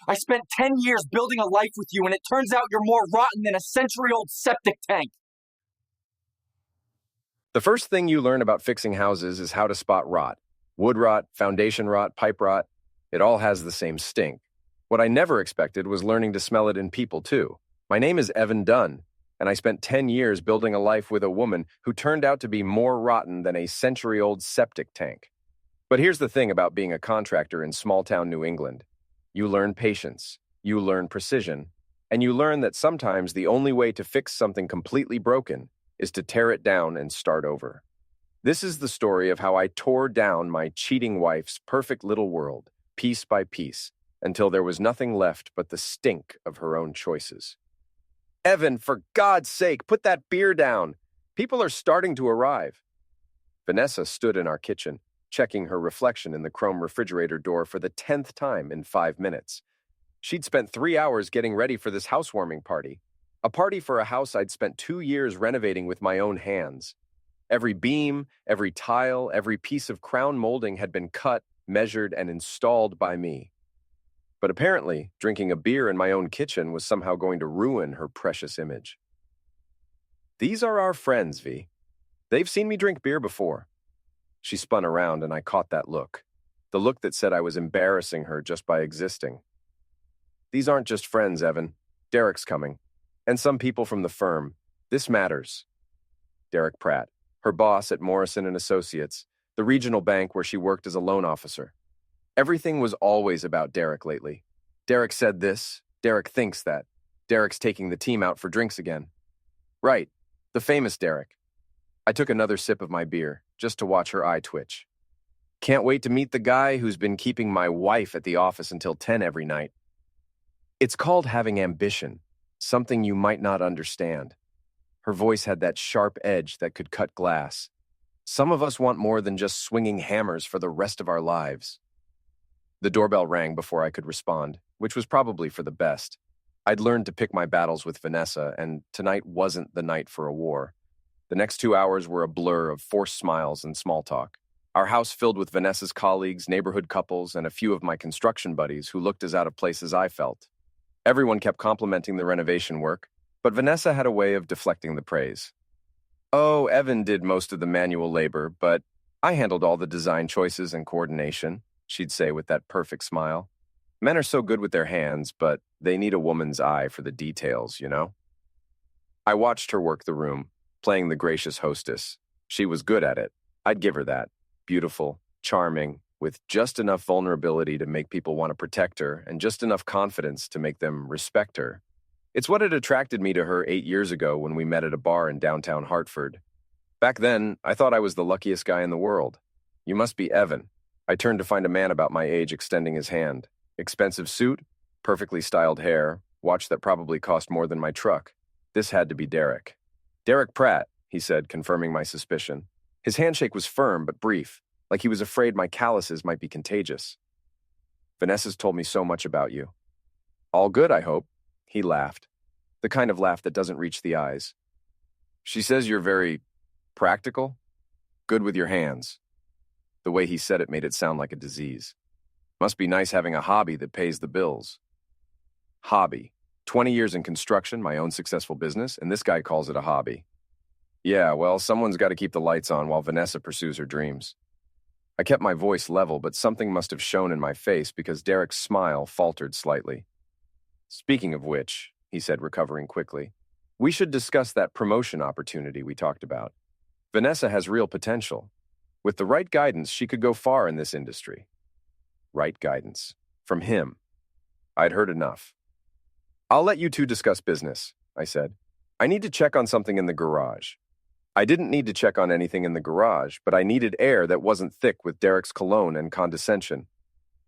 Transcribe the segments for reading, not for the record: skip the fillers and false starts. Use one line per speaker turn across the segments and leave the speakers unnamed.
I spent 10 years building a life with you, and it turns out you're more rotten than a century-old septic tank.
The first thing you learn about fixing houses is how to spot rot. Wood rot, foundation rot, pipe rot, it all has the same stink. What I never expected was learning to smell it in people, too. My name is Evan Dunn, and I spent 10 years building a life with a woman who turned out to be more rotten than a century-old septic tank. But here's the thing about being a contractor in small-town New England. You learn patience, you learn precision, and you learn that sometimes the only way to fix something completely broken is to tear it down and start over. This is the story of how I tore down my cheating wife's perfect little world, piece by piece, until there was nothing left but the stink of her own choices. Evan, for God's sake, put that beer down. People are starting to arrive. Vanessa stood in our kitchen, checking her reflection in the chrome refrigerator door for the 10th time in 5 minutes. She'd spent 3 hours getting ready for this housewarming party, a party for a house I'd spent 2 years renovating with my own hands. Every beam, every tile, every piece of crown molding had been cut, measured, and installed by me. But apparently, drinking a beer in my own kitchen was somehow going to ruin her precious image. These are our friends, V. They've seen me drink beer before. She spun around and I caught that look, the look that said I was embarrassing her just by existing. These aren't just friends, Evan. Derek's coming. And some people from the firm. This matters. Derek Pratt, her boss at Morrison & Associates, the regional bank where she worked as a loan officer. Everything was always about Derek lately. Derek said this, Derek thinks that. Derek's taking the team out for drinks again. Right, the famous Derek. I took another sip of my beer, just to watch her eye twitch. Can't wait to meet the guy who's been keeping my wife at the office until 10 every night. It's called having ambition, something you might not understand. Her voice had that sharp edge that could cut glass. Some of us want more than just swinging hammers for the rest of our lives. The doorbell rang before I could respond, which was probably for the best. I'd learned to pick my battles with Vanessa, and tonight wasn't the night for a war. The next 2 hours were a blur of forced smiles and small talk. Our house filled with Vanessa's colleagues, neighborhood couples, and a few of my construction buddies who looked as out of place as I felt. Everyone kept complimenting the renovation work, but Vanessa had a way of deflecting the praise. Oh, Evan did most of the manual labor, but I handled all the design choices and coordination, she'd say with that perfect smile. Men are so good with their hands, but they need a woman's eye for the details, you know? I watched her work the room, playing the gracious hostess. She was good at it. I'd give her that. Beautiful, charming, with just enough vulnerability to make people want to protect her and just enough confidence to make them respect her. It's what had attracted me to her 8 years ago when we met at a bar in downtown Hartford. Back then, I thought I was the luckiest guy in the world. You must be Evan. I turned to find a man about my age extending his hand. Expensive suit, perfectly styled hair, watch that probably cost more than my truck. This had to be Derek. Derek Pratt, he said, confirming my suspicion. His handshake was firm but brief, like he was afraid my calluses might be contagious. Vanessa's told me so much about you. All good, I hope. He laughed, the kind of laugh that doesn't reach the eyes. She says you're very practical, good with your hands. The way he said it made it sound like a disease. Must be nice having a hobby that pays the bills. Hobby. 20 years in construction, my own successful business, and this guy calls it a hobby. Yeah, well, someone's got to keep the lights on while Vanessa pursues her dreams. I kept my voice level, but something must have shown in my face because Derek's smile faltered slightly. Speaking of which, he said, recovering quickly, we should discuss that promotion opportunity we talked about. Vanessa has real potential. With the right guidance, she could go far in this industry. Right guidance. From him. I'd heard enough. I'll let you two discuss business, I said. I need to check on something in the garage. I didn't need to check on anything in the garage, but I needed air that wasn't thick with Derek's cologne and condescension.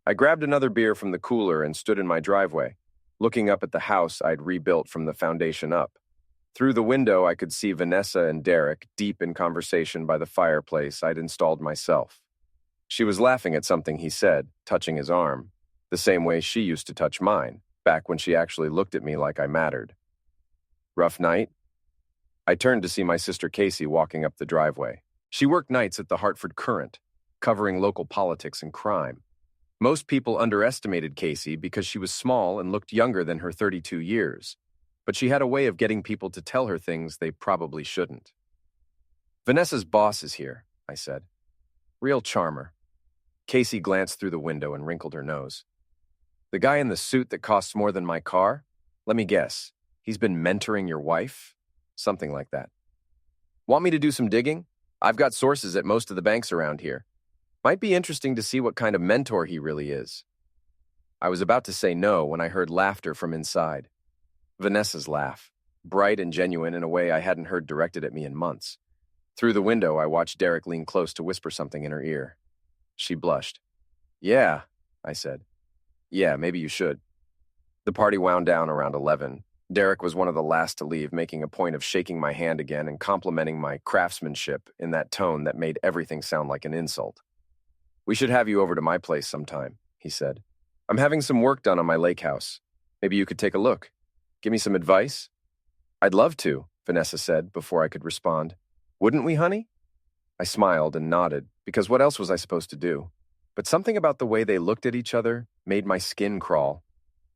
I grabbed another beer from the cooler and stood in my driveway, looking up at the house I'd rebuilt from the foundation up. Through the window, I could see Vanessa and Derek deep in conversation by the fireplace I'd installed myself. She was laughing at something he said, touching his arm, the same way she used to touch mine, back when she actually looked at me like I mattered. Rough night? I turned to see my sister Casey walking up the driveway. She worked nights at the Hartford Courant, covering local politics and crime. Most people underestimated Casey because she was small and looked younger than her 32 years, but she had a way of getting people to tell her things they probably shouldn't. "Vanessa's boss is here," I said. "Real charmer." Casey glanced through the window and wrinkled her nose. "The guy in the suit that costs more than my car? Let me guess. He's been mentoring your wife?" Something like that. "Want me to do some digging? I've got sources at most of the banks around here. Might be interesting to see what kind of mentor he really is." I was about to say no when I heard laughter from inside. Vanessa's laugh, bright and genuine in a way I hadn't heard directed at me in months. Through the window, I watched Derek lean close to whisper something in her ear. She blushed. "Yeah," I said. "Yeah, maybe you should." The party wound down around 11. Derek was one of the last to leave, making a point of shaking my hand again and complimenting my craftsmanship in that tone that made everything sound like an insult. "We should have you over to my place sometime," he said. "I'm having some work done on my lake house. Maybe you could take a look. Give me some advice?" "I'd love to," Vanessa said before I could respond. "Wouldn't we, honey?" I smiled and nodded, because what else was I supposed to do? But something about the way they looked at each other made my skin crawl.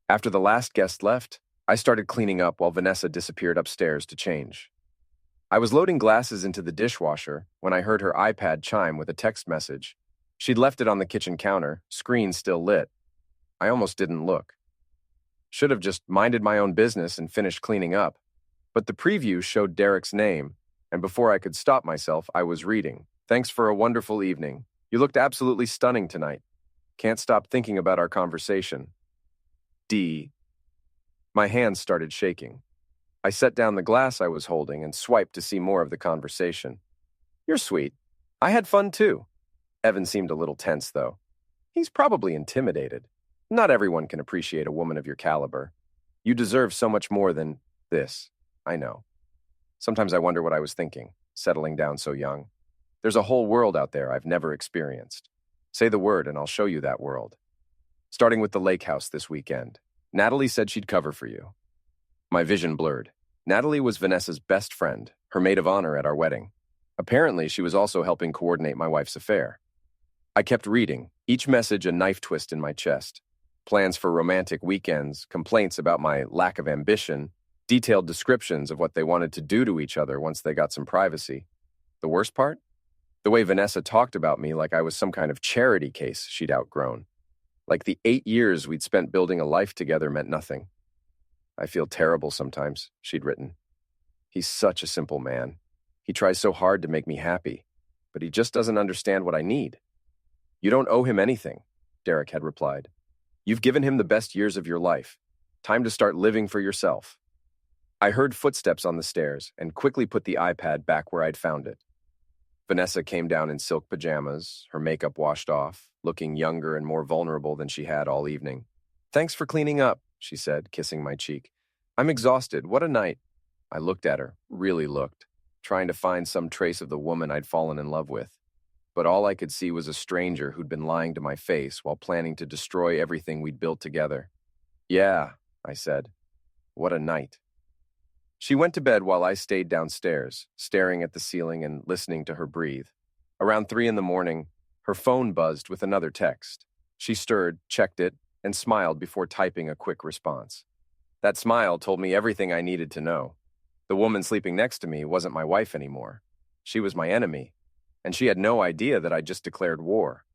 After the last guest left, I started cleaning up while Vanessa disappeared upstairs to change. I was loading glasses into the dishwasher when I heard her iPad chime with a text message. She'd left it on the kitchen counter, screen still lit. I almost didn't look. Should have just minded my own business and finished cleaning up. But the preview showed Derek's name, and before I could stop myself, I was reading. "Thanks for a wonderful evening. You looked absolutely stunning tonight. Can't stop thinking about our conversation. D." My hands started shaking. I set down the glass I was holding and swiped to see more of the conversation. "You're sweet. I had fun too." Evan seemed a little tense, though. He's probably intimidated. Not everyone can appreciate a woman of your caliber. You deserve so much more than this, I know. Sometimes I wonder what I was thinking, settling down so young. There's a whole world out there I've never experienced. Say the word and I'll show you that world. Starting with the lake house this weekend. Natalie said she'd cover for you. My vision blurred. Natalie was Vanessa's best friend, her maid of honor at our wedding. Apparently, she was also helping coordinate my wife's affair. I kept reading, each message a knife twist in my chest. Plans for romantic weekends, complaints about my lack of ambition, detailed descriptions of what they wanted to do to each other once they got some privacy. The worst part? The way Vanessa talked about me like I was some kind of charity case she'd outgrown. Like the 8 years we'd spent building a life together meant nothing. "I feel terrible sometimes," she'd written. "He's such a simple man. He tries so hard to make me happy, but he just doesn't understand what I need." "You don't owe him anything," Derek had replied. "You've given him the best years of your life. Time to start living for yourself." I heard footsteps on the stairs and quickly put the iPad back where I'd found it. Vanessa came down in silk pajamas, her makeup washed off, looking younger and more vulnerable than she had all evening. "Thanks for cleaning up," she said, kissing my cheek. "I'm exhausted. What a night." I looked at her, really looked, trying to find some trace of the woman I'd fallen in love with. But all I could see was a stranger who'd been lying to my face while planning to destroy everything we'd built together. "Yeah," I said. "What a night." She went to bed while I stayed downstairs, staring at the ceiling and listening to her breathe. Around 3 a.m, her phone buzzed with another text. She stirred, checked it, and smiled before typing a quick response. That smile told me everything I needed to know. The woman sleeping next to me wasn't my wife anymore. She was my enemy. And she had no idea that I'd just declared war.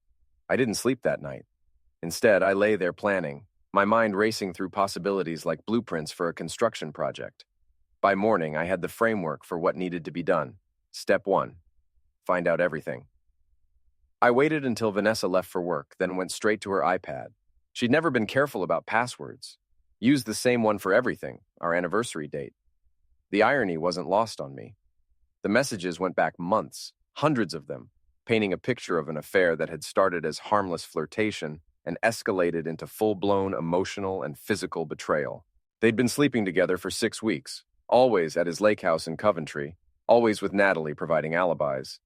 I didn't sleep that night. Instead, I lay there planning, my mind racing through possibilities like blueprints for a construction project. By morning, I had the framework for what needed to be done. Step 1. Find out everything. I waited until Vanessa left for work, then went straight to her iPad. She'd never been careful about passwords. Used the same one for everything, our anniversary date. The irony wasn't lost on me. The messages went back months. Hundreds of them, painting a picture of an affair that had started as harmless flirtation and escalated into full-blown emotional and physical betrayal. They'd been sleeping together for 6 weeks, always at his lake house in Coventry, always with Natalie providing alibis.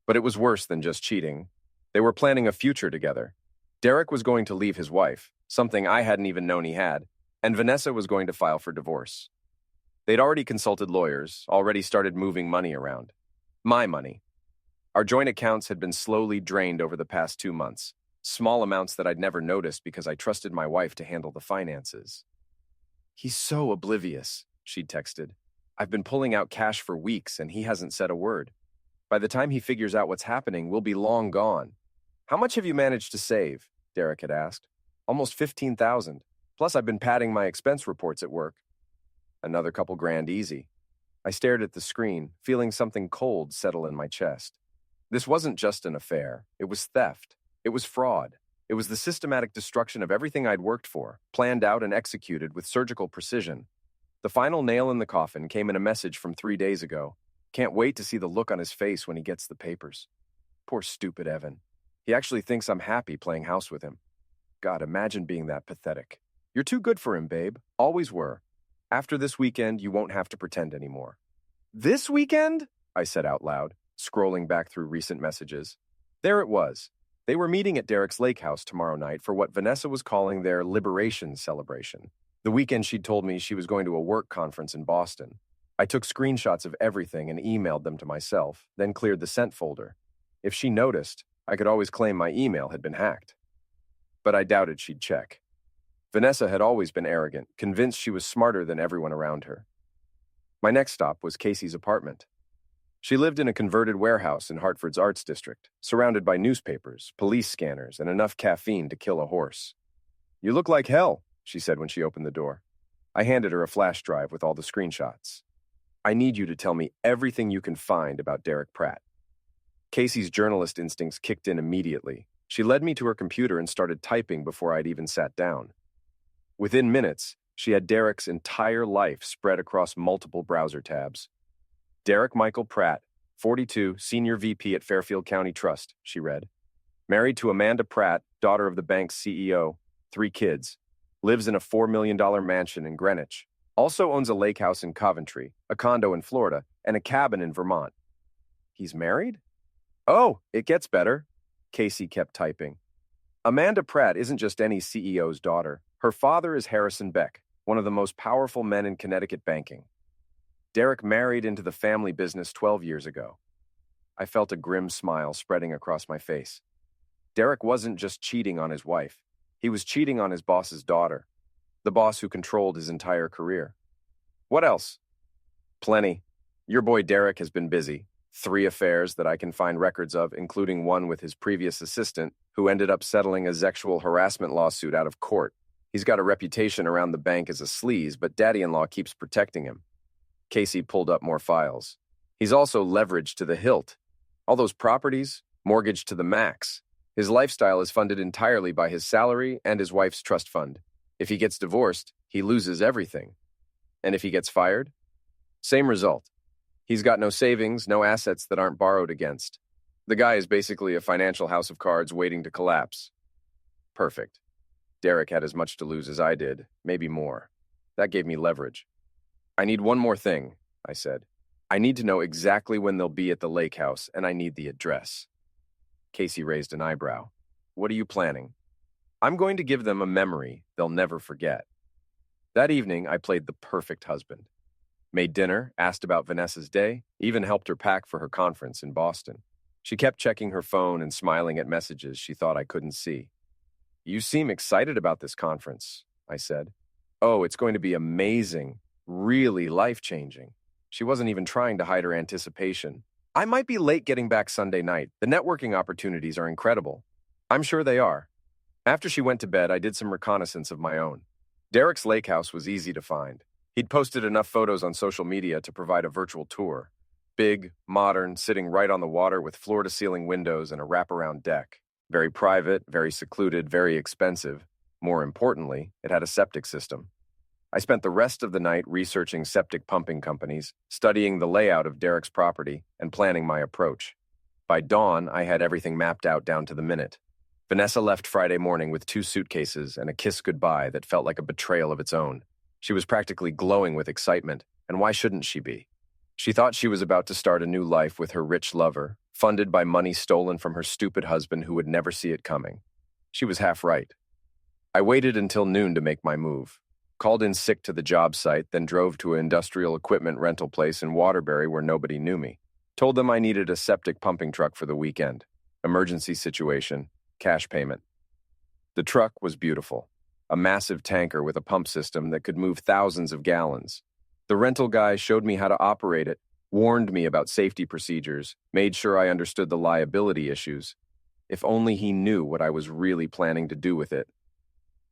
But it was worse than just cheating. They were planning a future together. Derek was going to leave his wife, something I hadn't even known he had, and Vanessa was going to file for divorce. They'd already consulted lawyers, already started moving money around. My money. Our joint accounts had been slowly drained over the past 2 months. Small amounts that I'd never noticed because I trusted my wife to handle the finances. "He's so oblivious," she'd texted. "I've been pulling out cash for weeks and he hasn't said a word. By the time he figures out what's happening, we'll be long gone." "How much have you managed to save?" Derek had asked. "Almost 15,000. Plus I've been padding my expense reports at work." "Another couple grand easy." I stared at the screen, feeling something cold settle in my chest. This wasn't just an affair. It was theft. It was fraud. It was the systematic destruction of everything I'd worked for, planned out and executed with surgical precision. The final nail in the coffin came in a message from 3 days ago. Can't wait to see the look on his face when he gets the papers. Poor stupid Evan. He actually thinks I'm happy playing house with him. God, imagine being that pathetic. "You're too good for him, babe. Always were. After this weekend, you won't have to pretend anymore." "This weekend?" I said out loud, scrolling back through recent messages. There it was. They were meeting at Derek's lake house tomorrow night for what Vanessa was calling their liberation celebration. The weekend she'd told me she was going to a work conference in Boston. I took screenshots of everything and emailed them to myself, then cleared the sent folder. If she noticed, I could always claim my email had been hacked. But I doubted she'd check. Vanessa had always been arrogant, convinced she was smarter than everyone around her. My next stop was Casey's apartment. She lived in a converted warehouse in Hartford's Arts District, surrounded by newspapers, police scanners, and enough caffeine to kill a horse. "You look like hell," she said when she opened the door. I handed her a flash drive with all the screenshots. "I need you to tell me everything you can find about Derek Pratt." Casey's journalist instincts kicked in immediately. She led me to her computer and started typing before I'd even sat down. Within minutes, she had Derek's entire life spread across multiple browser tabs. "Derek Michael Pratt, 42, Senior VP at Fairfield County Trust," she read. "Married to Amanda Pratt, daughter of the bank's CEO, 3 kids. Lives in a $4 million mansion in Greenwich. Also owns a lake house in Coventry, a condo in Florida, and a cabin in Vermont." "He's married?" "Oh, it gets better." Casey kept typing. "Amanda Pratt isn't just any CEO's daughter. Her father is Harrison Beck, one of the most powerful men in Connecticut banking. Derek married into the family business 12 years ago." I felt a grim smile spreading across my face. Derek wasn't just cheating on his wife. He was cheating on his boss's daughter, the boss who controlled his entire career. "What else?" "Plenty. Your boy Derek has been busy. 3 affairs that I can find records of, including one with his previous assistant, who ended up settling a sexual harassment lawsuit out of court. He's got a reputation around the bank as a sleaze, but daddy-in-law keeps protecting him." Casey pulled up more files. "He's also leveraged to the hilt. All those properties, mortgaged to the max. His lifestyle is funded entirely by his salary and his wife's trust fund. If he gets divorced, he loses everything. And if he gets fired? Same result. He's got no savings, no assets that aren't borrowed against. The guy is basically a financial house of cards waiting to collapse." Perfect. Derek had as much to lose as I did, maybe more. That gave me leverage. "I need one more thing," I said. "I need to know exactly when they'll be at the lake house, and I need the address." Casey raised an eyebrow. "What are you planning?" "I'm going to give them a memory they'll never forget." That evening, I played the perfect husband. Made dinner, asked about Vanessa's day, even helped her pack for her conference in Boston. She kept checking her phone and smiling at messages she thought I couldn't see. "You seem excited about this conference," I said. "Oh, it's going to be amazing. Really life-changing." She wasn't even trying to hide her anticipation. "I might be late getting back Sunday night. The networking opportunities are incredible." "I'm sure they are." After she went to bed, I did some reconnaissance of my own. Derek's lake house was easy to find. He'd posted enough photos on social media to provide a virtual tour. Big, modern, sitting right on the water with floor-to-ceiling windows and a wraparound deck. Very private, very secluded, very expensive. More importantly, it had a septic system. I spent the rest of the night researching septic pumping companies, studying the layout of Derek's property, and planning my approach. By dawn, I had everything mapped out down to the minute. Vanessa left Friday morning with 2 suitcases and a kiss goodbye that felt like a betrayal of its own. She was practically glowing with excitement, and why shouldn't she be? She thought she was about to start a new life with her rich lover, funded by money stolen from her stupid husband who would never see it coming. She was half right. I waited until noon to make my move. Called in sick to the job site, then drove to an industrial equipment rental place in Waterbury where nobody knew me. Told them I needed a septic pumping truck for the weekend. Emergency situation, cash payment. The truck was beautiful, a massive tanker with a pump system that could move thousands of gallons. The rental guy showed me how to operate it, warned me about safety procedures, made sure I understood the liability issues. If only he knew what I was really planning to do with it.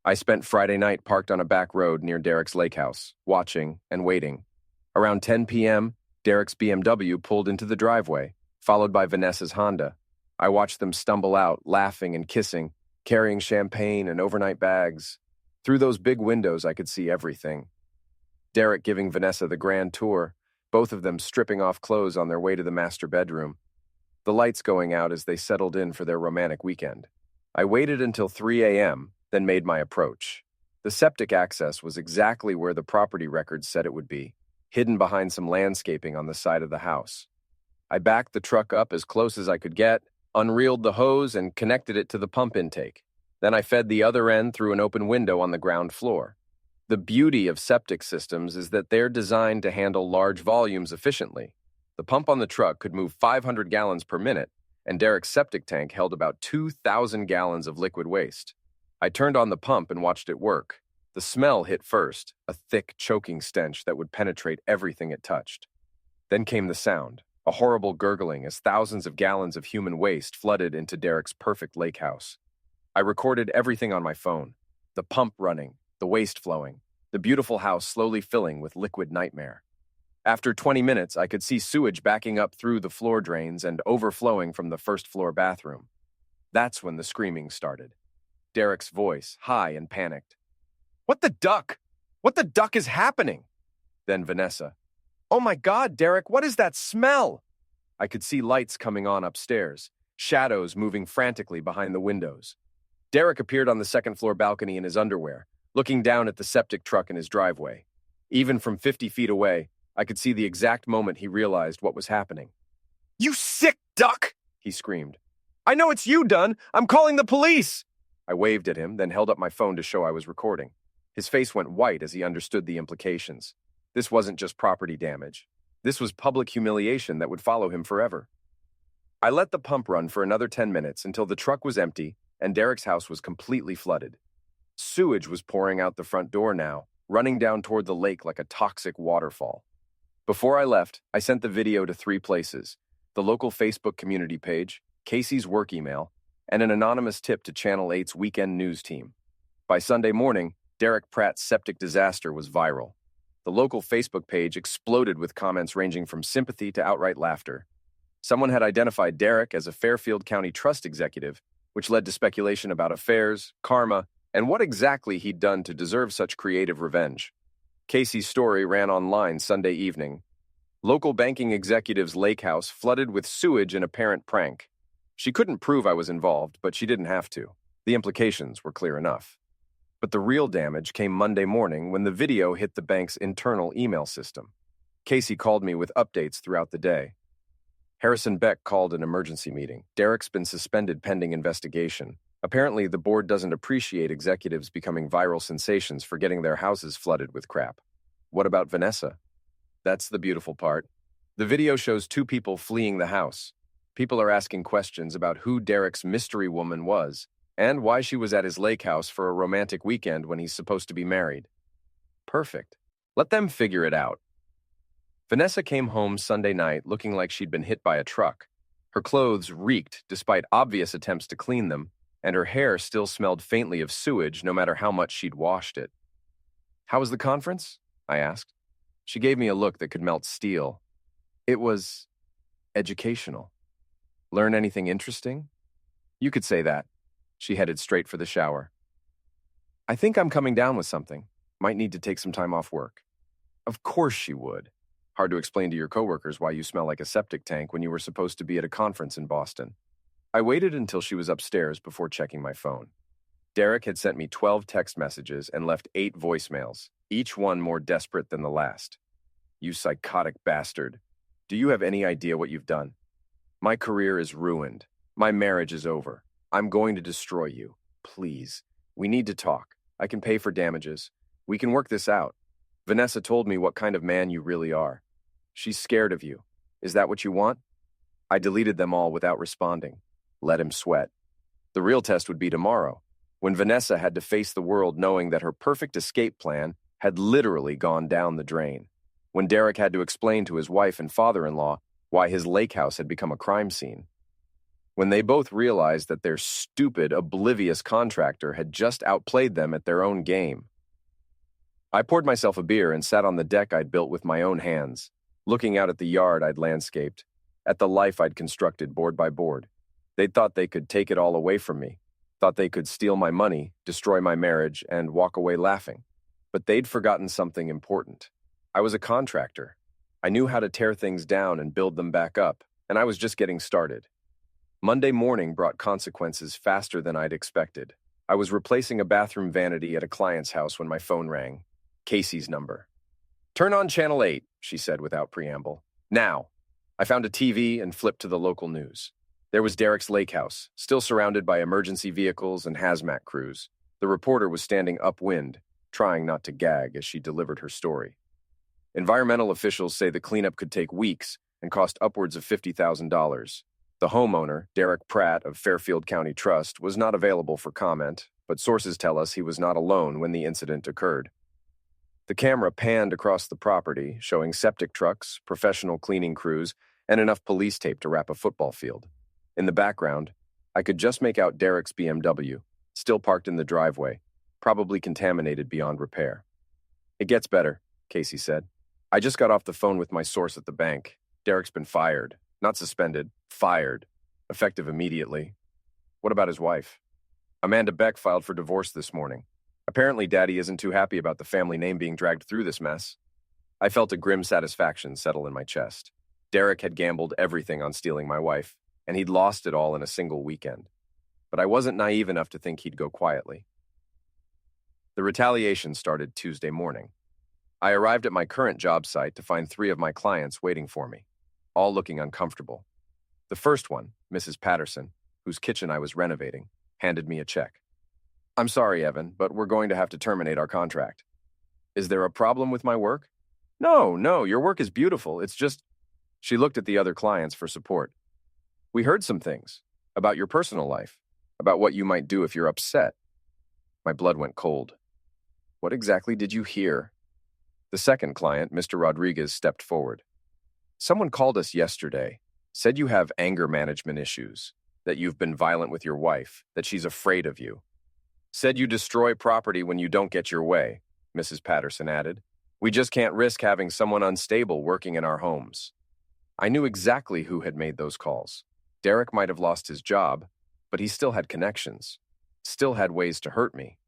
I spent Friday night parked on a back road near Derek's lake house, watching and waiting. Around 10 p.m., Derek's BMW pulled into the driveway, followed by Vanessa's Honda. I watched them stumble out, laughing and kissing, carrying champagne and overnight bags. Through those big windows, I could see everything. Derek giving Vanessa the grand tour, both of them stripping off clothes on their way to the master bedroom. The lights going out as they settled in for their romantic weekend. I waited until 3 a.m., then made my approach. The septic access was exactly where the property records said it would be, hidden behind some landscaping on the side of the house. I backed the truck up as close as I could get, unreeled the hose, and connected it to the pump intake. Then I fed the other end through an open window on the ground floor. The beauty of septic systems is that they're designed to handle large volumes efficiently. The pump on the truck could move 500 gallons per minute, and Derek's septic tank held about 2,000 gallons of liquid waste. I turned on the pump and watched it work. The smell hit first, a thick, choking stench that would penetrate everything it touched. Then came the sound, a horrible gurgling as thousands of gallons of human waste flooded into Derek's perfect lake house. I recorded everything on my phone, the pump running, the waste flowing, the beautiful house slowly filling with liquid nightmare. After 20 minutes, I could see sewage backing up through the floor drains and overflowing from the first-floor bathroom. That's when the screaming started. Derek's voice, high and panicked. "What the duck? What the duck is happening?" Then Vanessa. "Oh my God, Derek, what is that smell?" I could see lights coming on upstairs, shadows moving frantically behind the windows. Derek appeared on the second-floor balcony in his underwear, looking down at the septic truck in his driveway. Even from 50 feet away, I could see the exact moment he realized what was happening. "You sick duck!" he screamed. "I know it's you, Dunn! I'm calling the police!" I waved at him, then held up my phone to show I was recording. His face went white as he understood the implications. This wasn't just property damage. This was public humiliation that would follow him forever. I let the pump run for another 10 minutes until the truck was empty and Derek's house was completely flooded. Sewage was pouring out the front door now, running down toward the lake like a toxic waterfall. Before I left, I sent the video to 3 places: the local Facebook community page, Casey's work email, and an anonymous tip to Channel 8's weekend news team. By Sunday morning, Derek Pratt's septic disaster was viral. The local Facebook page exploded with comments ranging from sympathy to outright laughter. Someone had identified Derek as a Fairfield County Trust executive, which led to speculation about affairs, karma, and what exactly he'd done to deserve such creative revenge. Casey's story ran online Sunday evening. Local banking executive's lake house flooded with sewage in apparent prank. She couldn't prove I was involved, but she didn't have to. The implications were clear enough. But the real damage came Monday morning when the video hit the bank's internal email system. Casey called me with updates throughout the day. Harrison Beck called an emergency meeting. Derek's been suspended pending investigation. Apparently, the board doesn't appreciate executives becoming viral sensations for getting their houses flooded with crap. What about Vanessa? That's the beautiful part. The video shows 2 people fleeing the house. People are asking questions about who Derek's mystery woman was and why she was at his lake house for a romantic weekend when he's supposed to be married. Perfect. Let them figure it out. Vanessa came home Sunday night looking like she'd been hit by a truck. Her clothes reeked despite obvious attempts to clean them, and her hair still smelled faintly of sewage no matter how much she'd washed it. "How was the conference?" I asked. She gave me a look that could melt steel. It was educational. Learn anything interesting? You could say that. She headed straight for the shower. "I think I'm coming down with something. Might need to take some time off work." Of course she would. Hard to explain to your coworkers why you smell like a septic tank when you were supposed to be at a conference in Boston. I waited until she was upstairs before checking my phone. Derek had sent me 12 text messages and left 8 voicemails, each one more desperate than the last. "You psychotic bastard. Do you have any idea what you've done? My career is ruined. My marriage is over. I'm going to destroy you. Please. We need to talk. I can pay for damages. We can work this out. Vanessa told me what kind of man you really are. She's scared of you. Is that what you want?" I deleted them all without responding. Let him sweat. The real test would be tomorrow. when Vanessa had to face the world knowing that her perfect escape plan had literally gone down the drain, when Derek had to explain to his wife and father-in-law why his lake house had become a crime scene, when they both realized that their stupid, oblivious contractor had just outplayed them at their own game. I poured myself a beer and sat on the deck I'd built with my own hands, looking out at the yard I'd landscaped, at the life I'd constructed board by board. They'd thought they could take it all away from me, thought they could steal my money, destroy my marriage, and walk away laughing. But they'd forgotten something important. I was a contractor. I knew how to tear things down and build them back up, and I was just getting started. Monday morning brought consequences faster than I'd expected. I was replacing a bathroom vanity at a client's house when my phone rang. Casey's number. "Turn on Channel 8, she said without preamble. "Now." I found a TV and flipped to the local news. There was Derek's lake house, still surrounded by emergency vehicles and hazmat crews. The reporter was standing upwind, trying not to gag as she delivered her story. Environmental officials say the cleanup could take weeks and cost upwards of $50,000. The homeowner, Derek Pratt of Fairfield County Trust, was not available for comment, but sources tell us he was not alone when the incident occurred. The camera panned across the property, showing septic trucks, professional cleaning crews, and enough police tape to wrap a football field. In the background, I could just make out Derek's BMW, still parked in the driveway, probably contaminated beyond repair. "It gets better," Casey said. "I just got off the phone with my source at the bank. Derek's been fired. Not suspended, fired. Effective immediately." "What about his wife?" "Amanda Beck filed for divorce this morning. Apparently Daddy isn't too happy about the family name being dragged through this mess." I felt a grim satisfaction settle in my chest. Derek had gambled everything on stealing my wife, and he'd lost it all in a single weekend. But I wasn't naive enough to think he'd go quietly. The retaliation started Tuesday morning. I arrived at my current job site to find 3 of my clients waiting for me, all looking uncomfortable. The first one, Mrs. Patterson, whose kitchen I was renovating, handed me a check. "I'm sorry, Evan, but we're going to have to terminate our contract." "Is there a problem with my work?" No, your work is beautiful. It's just..." She looked at the other clients for support. "We heard some things about your personal life, about what you might do if you're upset." My blood went cold. What exactly did you hear? The second client, Mr. Rodriguez, stepped forward. "Someone called us yesterday, said you have anger management issues, that you've been violent with your wife, that she's afraid of you. Said you destroy property when you don't get your way," Mrs. Patterson added. "We just can't risk having someone unstable working in our homes." I knew exactly who had made those calls. Derek might have lost his job, but he still had connections, still had ways to hurt me.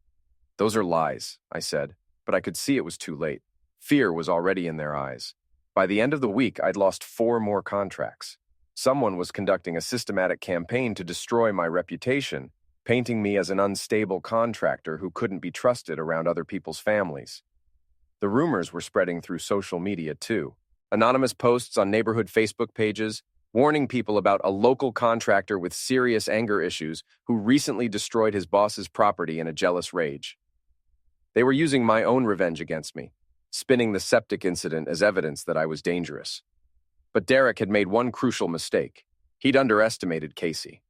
"Those are lies," I said, but I could see it was too late. Fear was already in their eyes. By the end of the week, I'd lost 4 more contracts. Someone was conducting a systematic campaign to destroy my reputation, painting me as an unstable contractor who couldn't be trusted around other people's families. The rumors were spreading through social media, too. Anonymous posts on neighborhood Facebook pages, warning people about a local contractor with serious anger issues who recently destroyed his boss's property in a jealous rage. They were using my own revenge against me, spinning the septic incident as evidence that I was dangerous. But Derek had made one crucial mistake. He'd underestimated Casey.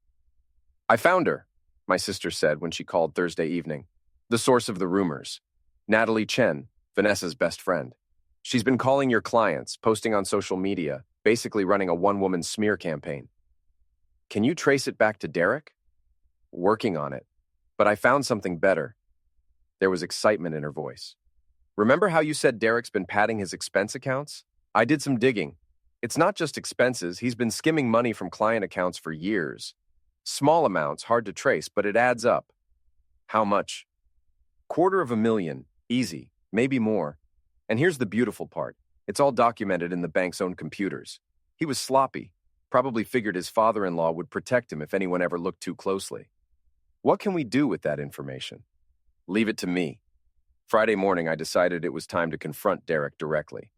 "I found her," my sister said when she called Thursday evening. "The source of the rumors. Natalie Chen, Vanessa's best friend. She's been calling your clients, posting on social media, basically running a one-woman smear campaign." "Can you trace it back to Derek?" "Working on it. But I found something better." There was excitement in her voice. "Remember how you said Derek's been padding his expense accounts? I did some digging. It's not just expenses. He's been skimming money from client accounts for years. Small amounts, hard to trace, but it adds up." "How much?" $250,000, easy, maybe more. And here's the beautiful part. It's all documented in the bank's own computers. He was sloppy, probably figured his father-in-law would protect him if anyone ever looked too closely. What can we do with that information? Leave it to me. Friday morning, I decided it was time to confront Derek directly.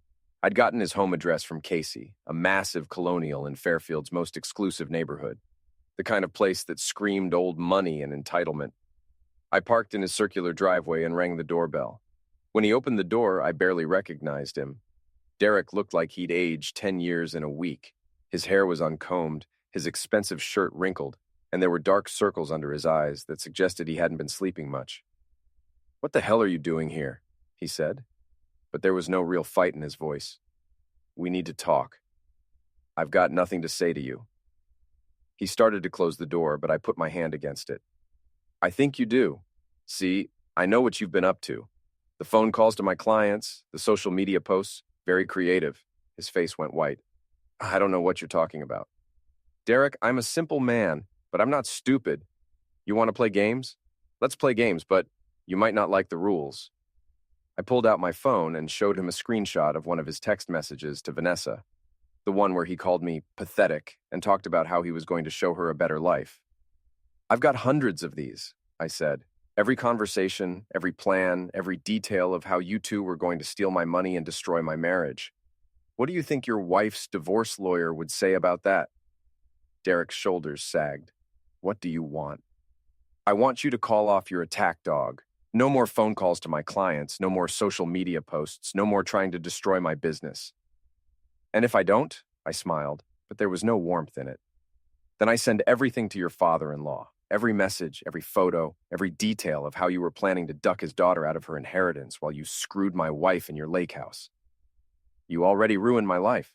I'd gotten his home address from Casey, a massive colonial in Fairfield's most exclusive neighborhood, the kind of place that screamed old money and entitlement. I parked in his circular driveway and rang the doorbell. When he opened the door, I barely recognized him. Derek looked like he'd aged 10 years in a week. His hair was uncombed, his expensive shirt wrinkled, and there were dark circles under his eyes that suggested he hadn't been sleeping much. "What the hell are you doing here?" he said, but there was no real fight in his voice. "We need to talk. I've got nothing to say to you." He started to close the door, but I put my hand against it. "I think you do. See, I know what you've been up to. The phone calls to my clients, the social media posts, very creative." His face went white. "I don't know what you're talking about." "Derek, I'm a simple man, but I'm not stupid. You want to play games? Let's play games, but you might not like the rules." I pulled out my phone and showed him a screenshot of one of his text messages to Vanessa, the one where he called me pathetic and talked about how he was going to show her a better life. "I've got hundreds of these," I said. "Every conversation, every plan, every detail of how you two were going to steal my money and destroy my marriage. What do you think your wife's divorce lawyer would say about that?" Derek's shoulders sagged. "What do you want?" "I want you to call off your attack dog. No more phone calls to my clients, no more social media posts, no more trying to destroy my business." "And if I don't?" I smiled, but there was no warmth in it. "Then I send everything to your father-in-law. Every message, every photo, every detail of how you were planning to duck his daughter out of her inheritance while you screwed my wife in your lake house. You already ruined my life.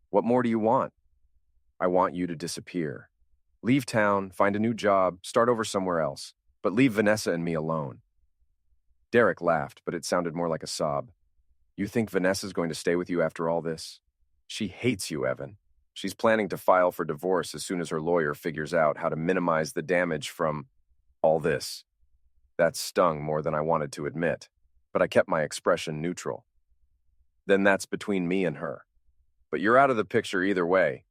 What more do you want?" "I want you to disappear. Leave town, find a new job, start over somewhere else, but leave Vanessa and me alone." Derek laughed, but it sounded more like a sob. "You think Vanessa's going to stay with you after all this? She hates you, Evan. She's planning to file for divorce as soon as her lawyer figures out how to minimize the damage from all this." That stung more than I wanted to admit, but I kept my expression neutral. "Then that's between me and her. But you're out of the picture either way."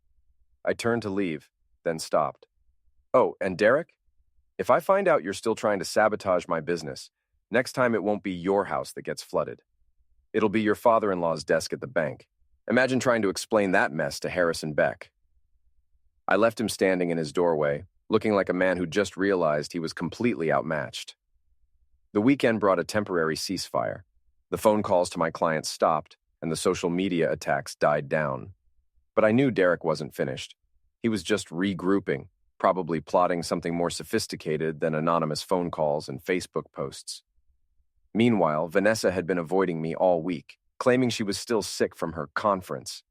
I turned to leave, then stopped. "Oh, and Derek, if I find out you're still trying to sabotage my business, next time it won't be your house that gets flooded. It'll be your father-in-law's desk at the bank. Imagine trying to explain that mess to Harrison Beck." I left him standing in his doorway, looking like a man who just realized he was completely outmatched. The weekend brought a temporary ceasefire. The phone calls to my clients stopped, and the social media attacks died down. But I knew Derek wasn't finished. He was just regrouping, probably plotting something more sophisticated than anonymous phone calls and Facebook posts. Meanwhile, Vanessa had been avoiding me all week, claiming she was still sick from her conference.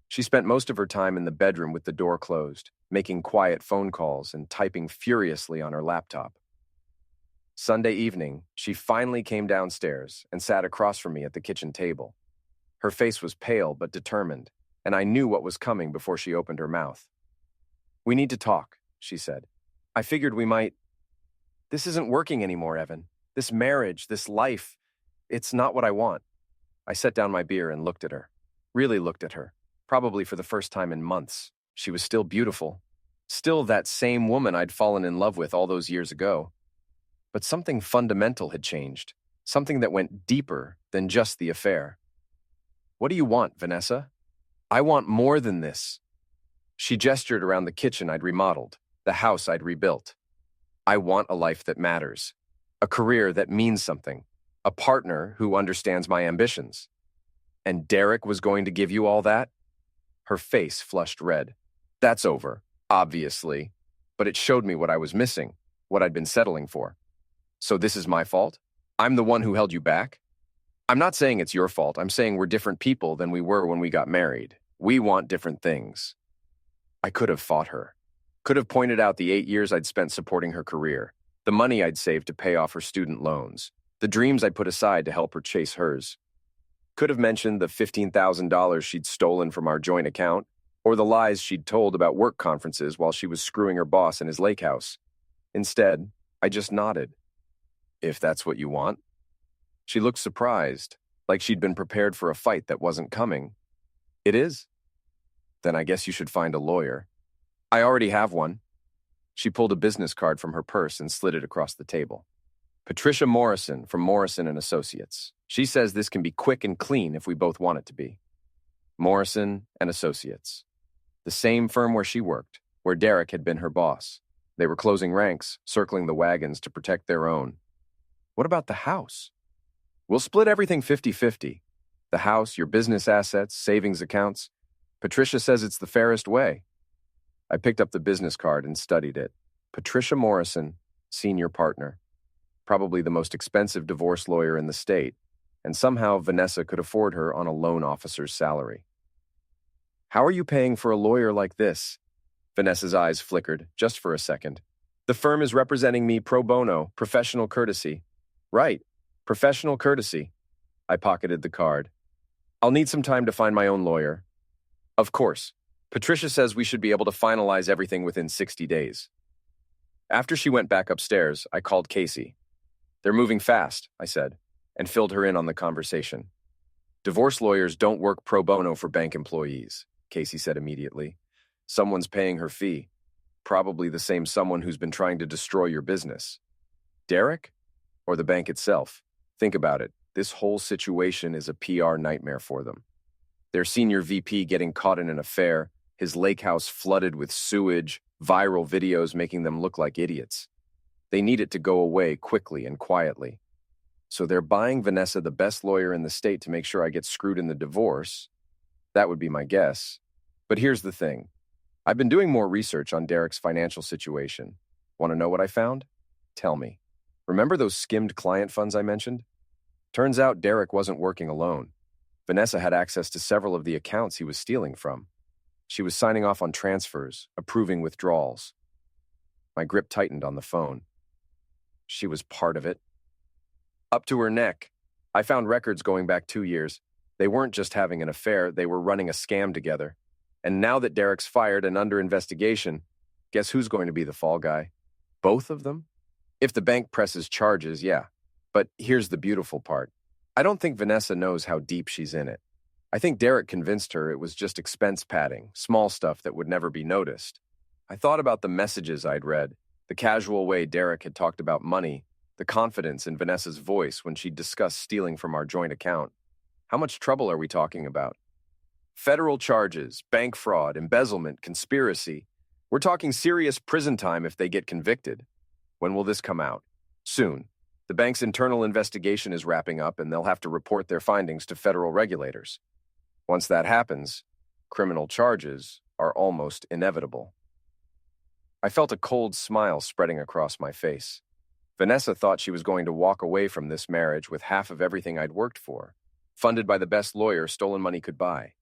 She spent most of her time in the bedroom with the door closed, making quiet phone calls and typing furiously on her laptop. Sunday evening, she finally came downstairs and sat across from me at the kitchen table. Her face was pale but determined, and I knew what was coming before she opened her mouth. "We need to talk," she said. "I figured we might—" "This isn't working anymore, Evan. This marriage, this life, it's not what I want." I set down my beer and looked at her. Really looked at her. Probably for the first time in months. She was still beautiful. Still that same woman I'd fallen in love with all those years ago. But something fundamental had changed. Something that went deeper than just the affair. "What do you want, Vanessa?" "I want more than this." She gestured around the kitchen I'd remodeled, the house I'd rebuilt. "I want a life that matters. A career that means something. A partner who understands my ambitions." "And Derek was going to give you all that?" Her face flushed red. "That's over, obviously. But it showed me what I was missing, what I'd been settling for. So this is my fault? I'm the one who held you back?" "I'm not saying it's your fault. I'm saying we're different people than we were when we got married. We want different things." I could have fought her. Could have pointed out the 8 years I'd spent supporting her career, the money I'd saved to pay off her student loans, the dreams I'd put aside to help her chase hers. Could have mentioned the $15,000 she'd stolen from our joint account, or the lies she'd told about work conferences while she was screwing her boss in his lake house. Instead, I just nodded. "If that's what you want." She looked surprised, like she'd been prepared for a fight that wasn't coming. "It is?" "Then I guess you should find a lawyer." "I already have one." She pulled a business card from her purse and slid it across the table. "Patricia Morrison from Morrison and Associates. She says this can be quick and clean if we both want it to be." Morrison and Associates. The same firm where she worked, where Derek had been her boss. They were closing ranks, circling the wagons to protect their own. "What about the house?" "We'll split everything 50-50. The house, your business assets, savings accounts. Patricia says it's the fairest way." I picked up the business card and studied it. Patricia Morrison, senior partner, probably the most expensive divorce lawyer in the state, and somehow Vanessa could afford her on a loan officer's salary. How are you paying for a lawyer like this? Vanessa's eyes flickered, just for a second. The firm is representing me pro bono, professional courtesy. Right, professional courtesy. I pocketed the card. I'll need some time to find my own lawyer. Of course. Patricia says we should be able to finalize everything within 60 days. After she went back upstairs, I called Casey. They're moving fast, I said, and filled her in on the conversation. Divorce lawyers don't work pro bono for bank employees, Casey said immediately. Someone's paying her fee. Probably the same someone who's been trying to destroy your business. Derek? Or the bank itself? Think about it. This whole situation is a PR nightmare for them. Their senior VP getting caught in an affair, his lake house flooded with sewage, viral videos making them look like idiots. They need it to go away quickly and quietly. So they're buying Vanessa the best lawyer in the state to make sure I get screwed in the divorce. That would be my guess. But here's the thing. I've been doing more research on Derek's financial situation. Want to know what I found? Tell me. Remember those skimmed client funds I mentioned? Turns out Derek wasn't working alone. Vanessa had access to several of the accounts he was stealing from. She was signing off on transfers, approving withdrawals. My grip tightened on the phone. She was part of it. Up to her neck. I found records going back 2 years. They weren't just having an affair, they were running a scam together. And now that Derek's fired and under investigation, guess who's going to be the fall guy? Both of them? If the bank presses charges, yeah. But here's the beautiful part. I don't think Vanessa knows how deep she's in it. I think Derek convinced her it was just expense padding, small stuff that would never be noticed. I thought about the messages I'd read, the casual way Derek had talked about money, the confidence in Vanessa's voice when she'd discussed stealing from our joint account. How much trouble are we talking about? Federal charges, bank fraud, embezzlement, conspiracy. We're talking serious prison time if they get convicted. When will this come out? Soon. The bank's internal investigation is wrapping up and they'll have to report their findings to federal regulators. Once that happens, criminal charges are almost inevitable. I felt a cold smile spreading across my face. Vanessa thought she was going to walk away from this marriage with half of everything I'd worked for, funded by the best lawyer stolen money could buy.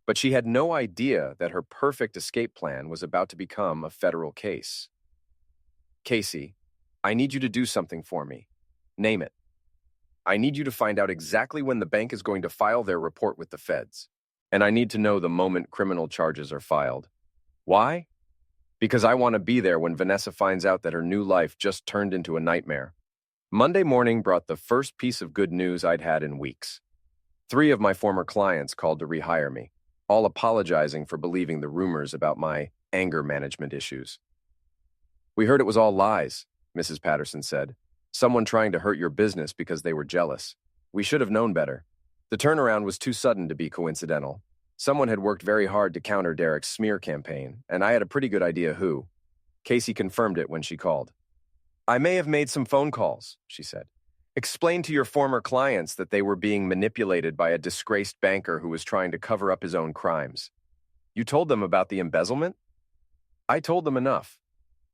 But she had no idea that her perfect escape plan was about to become a federal case. Casey, I need you to do something for me. Name it. I need you to find out exactly when the bank is going to file their report with the feds. And I need to know the moment criminal charges are filed. Why? Because I want to be there when Vanessa finds out that her new life just turned into a nightmare. Monday morning brought the first piece of good news I'd had in weeks. 3 of my former clients called to rehire me, all apologizing for believing the rumors about my anger management issues. We heard it was all lies, Mrs. Patterson said. Someone trying to hurt your business because they were jealous. We should have known better. The turnaround was too sudden to be coincidental. Someone had worked very hard to counter Derek's smear campaign, and I had a pretty good idea who. Casey confirmed it when she called. I may have made some phone calls, she said. Explain to your former clients that they were being manipulated by a disgraced banker who was trying to cover up his own crimes. You told them about the embezzlement? I told them enough.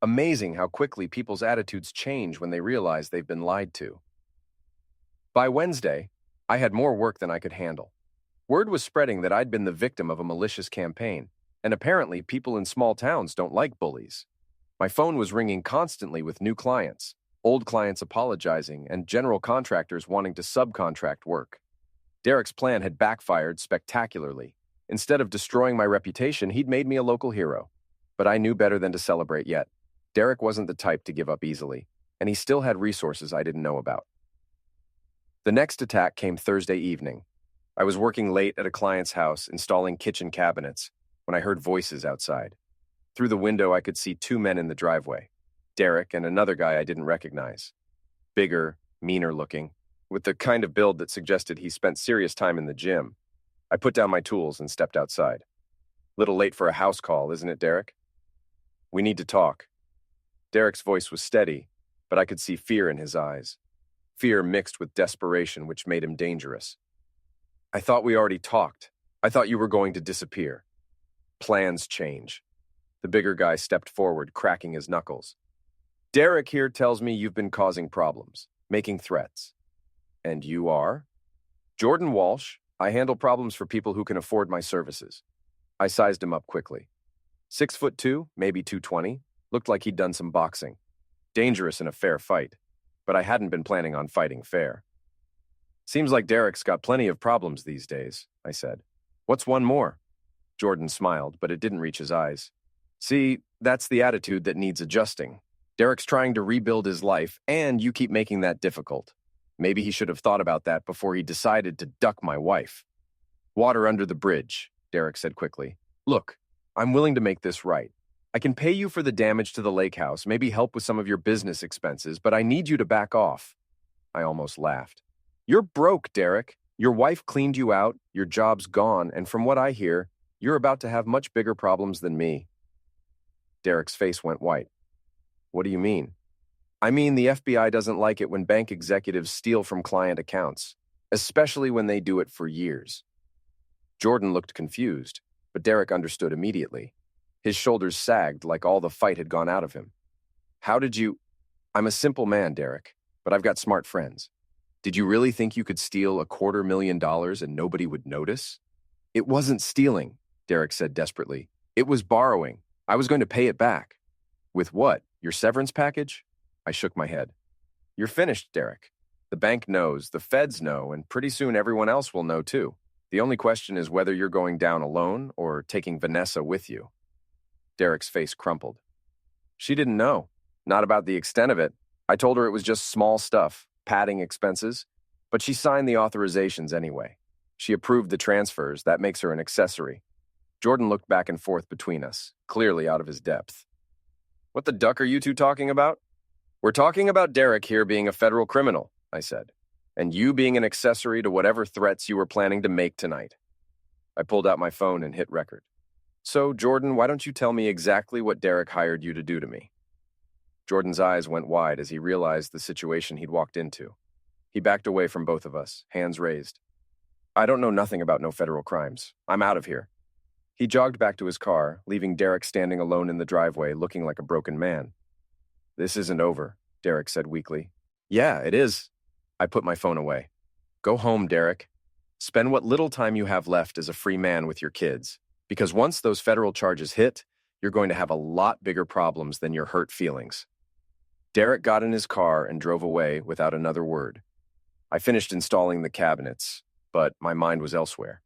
Amazing how quickly people's attitudes change when they realize they've been lied to. By Wednesday, I had more work than I could handle. Word was spreading that I'd been the victim of a malicious campaign, and apparently people in small towns don't like bullies. My phone was ringing constantly with new clients, old clients apologizing, and general contractors wanting to subcontract work. Derek's plan had backfired spectacularly. Instead of destroying my reputation, he'd made me a local hero. But I knew better than to celebrate yet. Derek wasn't the type to give up easily, and he still had resources I didn't know about. The next attack came Thursday evening. I was working late at a client's house installing kitchen cabinets when I heard voices outside. Through the window, I could see 2 men in the driveway, Derek and another guy I didn't recognize. Bigger, meaner looking, with the kind of build that suggested he spent serious time in the gym. I put down my tools and stepped outside. Little late for a house call, isn't it, Derek? We need to talk. Derek's voice was steady, but I could see fear in his eyes. Fear mixed with desperation, which made him dangerous. I thought we already talked. I thought you were going to disappear. Plans change. The bigger guy stepped forward, cracking his knuckles. Derek here tells me you've been causing problems, making threats. And you are? Jordan Walsh. I handle problems for people who can afford my services. I sized him up quickly. 6'2", maybe 220, looked like he'd done some boxing. Dangerous in a fair fight, but I hadn't been planning on fighting fair. Seems like Derek's got plenty of problems these days, I said. What's one more? Jordan smiled, but it didn't reach his eyes. See, that's the attitude that needs adjusting. Derek's trying to rebuild his life, and you keep making that difficult. Maybe he should have thought about that before he decided to duck my wife. Water under the bridge, Derek said quickly. Look, I'm willing to make this right. I can pay you for the damage to the lake house, maybe help with some of your business expenses, but I need you to back off. I almost laughed. You're broke, Derek. Your wife cleaned you out, your job's gone, and from what I hear, you're about to have much bigger problems than me. Derek's face went white. What do you mean? I mean, the FBI doesn't like it when bank executives steal from client accounts, especially when they do it for years. Jordan looked confused, but Derek understood immediately. His shoulders sagged like all the fight had gone out of him. How did you... I'm a simple man, Derek, but I've got smart friends. Did you really think you could steal $250,000 and nobody would notice? It wasn't stealing, Derek said desperately. It was borrowing. I was going to pay it back. With what? Your severance package? I shook my head. You're finished, Derek. The bank knows, the feds know, and pretty soon everyone else will know too. The only question is whether you're going down alone or taking Vanessa with you. Derek's face crumpled. She didn't know. Not about the extent of it. I told her it was just small stuff, padding expenses, but she signed the authorizations anyway. She approved the transfers. That makes her an accessory. Jordan looked back and forth between us, clearly out of his depth. What the duck are you two talking about? We're talking about Derek here being a federal criminal, I said, and you being an accessory to whatever threats you were planning to make tonight. I pulled out my phone and hit record. So, Jordan, why don't you tell me exactly what Derek hired you to do to me? Jordan's eyes went wide as he realized the situation he'd walked into. He backed away from both of us, hands raised. I don't know nothing about no federal crimes. I'm out of here. He jogged back to his car, leaving Derek standing alone in the driveway, looking like a broken man. This isn't over, Derek said weakly. Yeah, it is. I put my phone away. Go home, Derek. Spend what little time you have left as a free man with your kids, because once those federal charges hit, you're going to have a lot bigger problems than your hurt feelings. Derek got in his car and drove away without another word. I finished installing the cabinets, but my mind was elsewhere.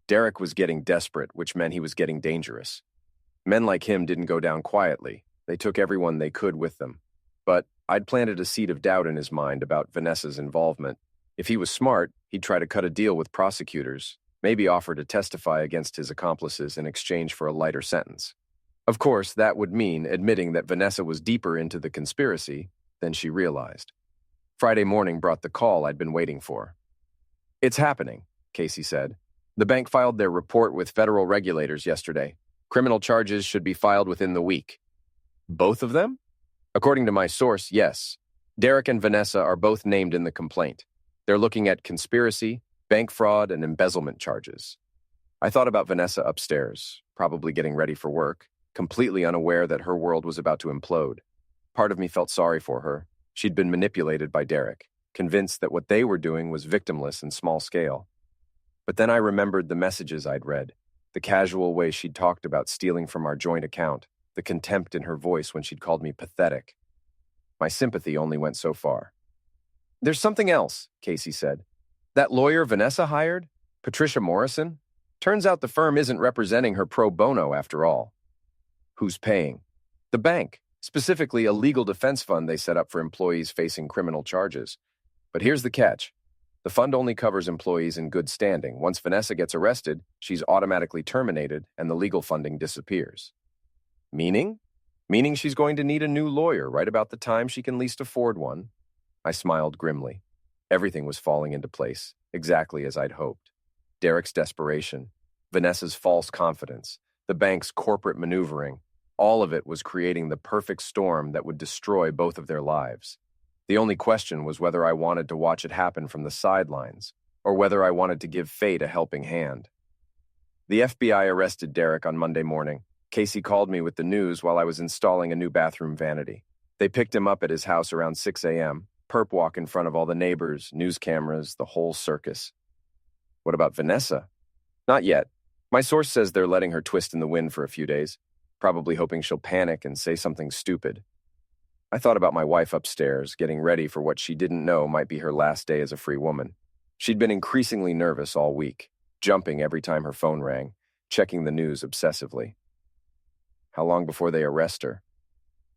Derek was getting desperate, which meant he was getting dangerous. Men like him didn't go down quietly. They took everyone they could with them. But I'd planted a seed of doubt in his mind about Vanessa's involvement. If he was smart, he'd try to cut a deal with prosecutors, maybe offer to testify against his accomplices in exchange for a lighter sentence. Of course, that would mean admitting that Vanessa was deeper into the conspiracy than she realized. Friday morning brought the call I'd been waiting for. It's happening, Casey said. The bank filed their report with federal regulators yesterday. Criminal charges should be filed within the week. Both of them? According to my source, yes. Derek and Vanessa are both named in the complaint. They're looking at conspiracy, bank fraud, and embezzlement charges. I thought about Vanessa upstairs, probably getting ready for work, completely unaware that her world was about to implode. Part of me felt sorry for her. She'd been manipulated by Derek, convinced that what they were doing was victimless and small scale. But then I remembered the messages I'd read, the casual way she'd talked about stealing from our joint account, the contempt in her voice when she'd called me pathetic. My sympathy only went so far. There's something else, Casey said. That lawyer Vanessa hired, Patricia Morrison, turns out the firm isn't representing her pro bono after all. Who's paying? The bank, specifically a legal defense fund they set up for employees facing criminal charges. But here's the catch. The fund only covers employees in good standing. Once Vanessa gets arrested, she's automatically terminated and the legal funding disappears. Meaning? Meaning she's going to need a new lawyer right about the time she can least afford one. I smiled grimly. Everything was falling into place, exactly as I'd hoped. Derek's desperation, Vanessa's false confidence, the bank's corporate maneuvering, all of it was creating the perfect storm that would destroy both of their lives. The only question was whether I wanted to watch it happen from the sidelines, or whether I wanted to give fate a helping hand. The FBI arrested Derek on Monday morning. Casey called me with the news while I was installing a new bathroom vanity. They picked him up at his house around 6 a.m., perp walk in front of all the neighbors, news cameras, the whole circus. What about Vanessa? Not yet. My source says they're letting her twist in the wind for a few days, probably hoping she'll panic and say something stupid. I thought about my wife upstairs, getting ready for what she didn't know might be her last day as a free woman. She'd been increasingly nervous all week, jumping every time her phone rang, checking the news obsessively. How long before they arrest her?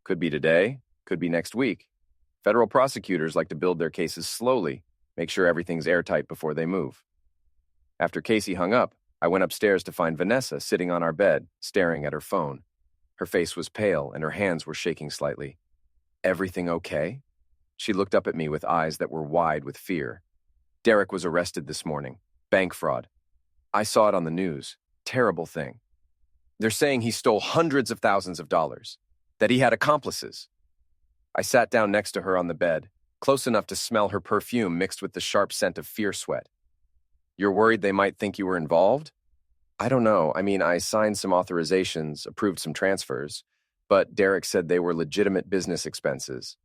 Could be today, could be next week. Federal prosecutors like to build their cases slowly, make sure everything's airtight before they move. After Casey hung up, I went upstairs to find Vanessa sitting on our bed, staring at her phone. Her face was pale and her hands were shaking slightly. Everything okay? She looked up at me with eyes that were wide with fear. Derek was arrested this morning. Bank fraud. I saw it on the news. Terrible thing. They're saying he stole hundreds of thousands of dollars. That he had accomplices. I sat down next to her on the bed, close enough to smell her perfume mixed with the sharp scent of fear sweat. You're worried they might think you were involved? I don't know. I signed some authorizations, approved some transfers, but Derek said they were legitimate business expenses.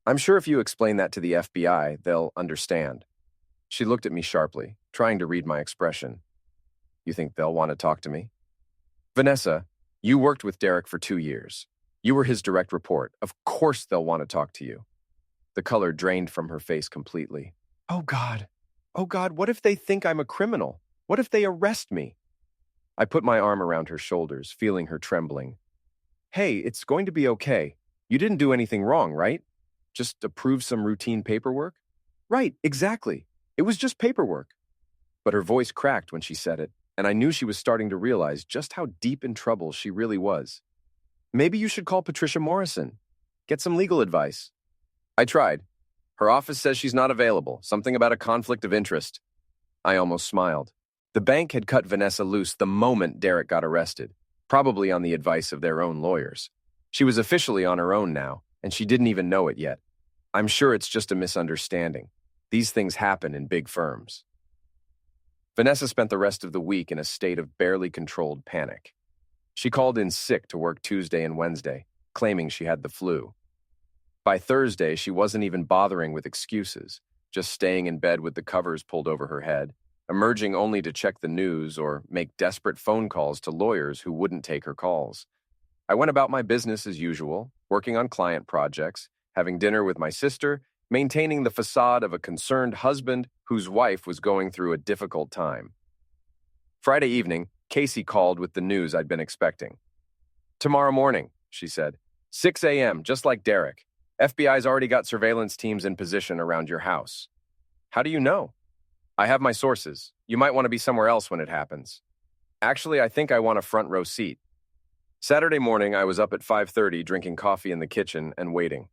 I'm sure if you explain that to the FBI, they'll understand. She looked at me sharply, trying to read my expression. You think they'll want to talk to me? Vanessa, you worked with Derek for 2 years. You were his direct report. Of course they'll want to talk to you. The color drained from her face completely. Oh, God. Oh, God, what if they think I'm a criminal? What if they arrest me? I put my arm around her shoulders, feeling her trembling. Hey, it's going to be okay. You didn't do anything wrong, right? Just approve some routine paperwork? Right, exactly. It was just paperwork. But her voice cracked when she said it, and I knew she was starting to realize just how deep in trouble she really was. Maybe you should call Patricia Morrison. Get some legal advice. I tried. Her office says she's not available, something about a conflict of interest. I almost smiled. The bank had cut Vanessa loose the moment Derek got arrested, probably on the advice of their own lawyers. She was officially on her own now, and she didn't even know it yet. I'm sure it's just a misunderstanding. These things happen in big firms. Vanessa spent the rest of the week in a state of barely controlled panic. She called in sick to work Tuesday and Wednesday, claiming she had the flu. By Thursday, she wasn't even bothering with excuses, just staying in bed with the covers pulled over her head, emerging only to check the news or make desperate phone calls to lawyers who wouldn't take her calls. I went about my business as usual, working on client projects, having dinner with my sister, maintaining the facade of a concerned husband whose wife was going through a difficult time. Friday evening, Casey called with the news I'd been expecting. Tomorrow morning, she said. 6 a.m., just like Derek. FBI's already got surveillance teams in position around your house. How do you know? I have my sources. You might want to be somewhere else when it happens. Actually, I think I want a front row seat. Saturday morning, I was up at 5:30 drinking coffee in the kitchen and waiting.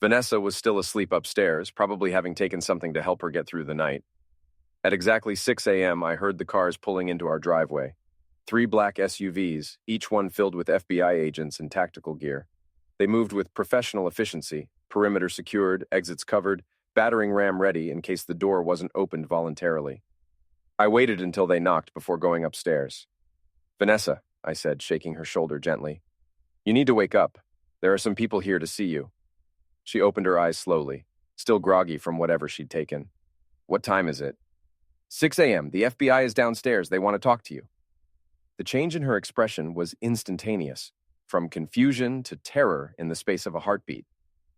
Vanessa was still asleep upstairs, probably having taken something to help her get through the night. At exactly 6 a.m., I heard the cars pulling into our driveway. 3 black SUVs, each one filled with FBI agents in tactical gear. They moved with professional efficiency, perimeter secured, exits covered, battering ram ready in case the door wasn't opened voluntarily. I waited until they knocked before going upstairs. Vanessa, I said, shaking her shoulder gently. You need to wake up. There are some people here to see you. She opened her eyes slowly, still groggy from whatever she'd taken. What time is it? 6 a.m. The FBI is downstairs. They want to talk to you. The change in her expression was instantaneous, from confusion to terror in the space of a heartbeat.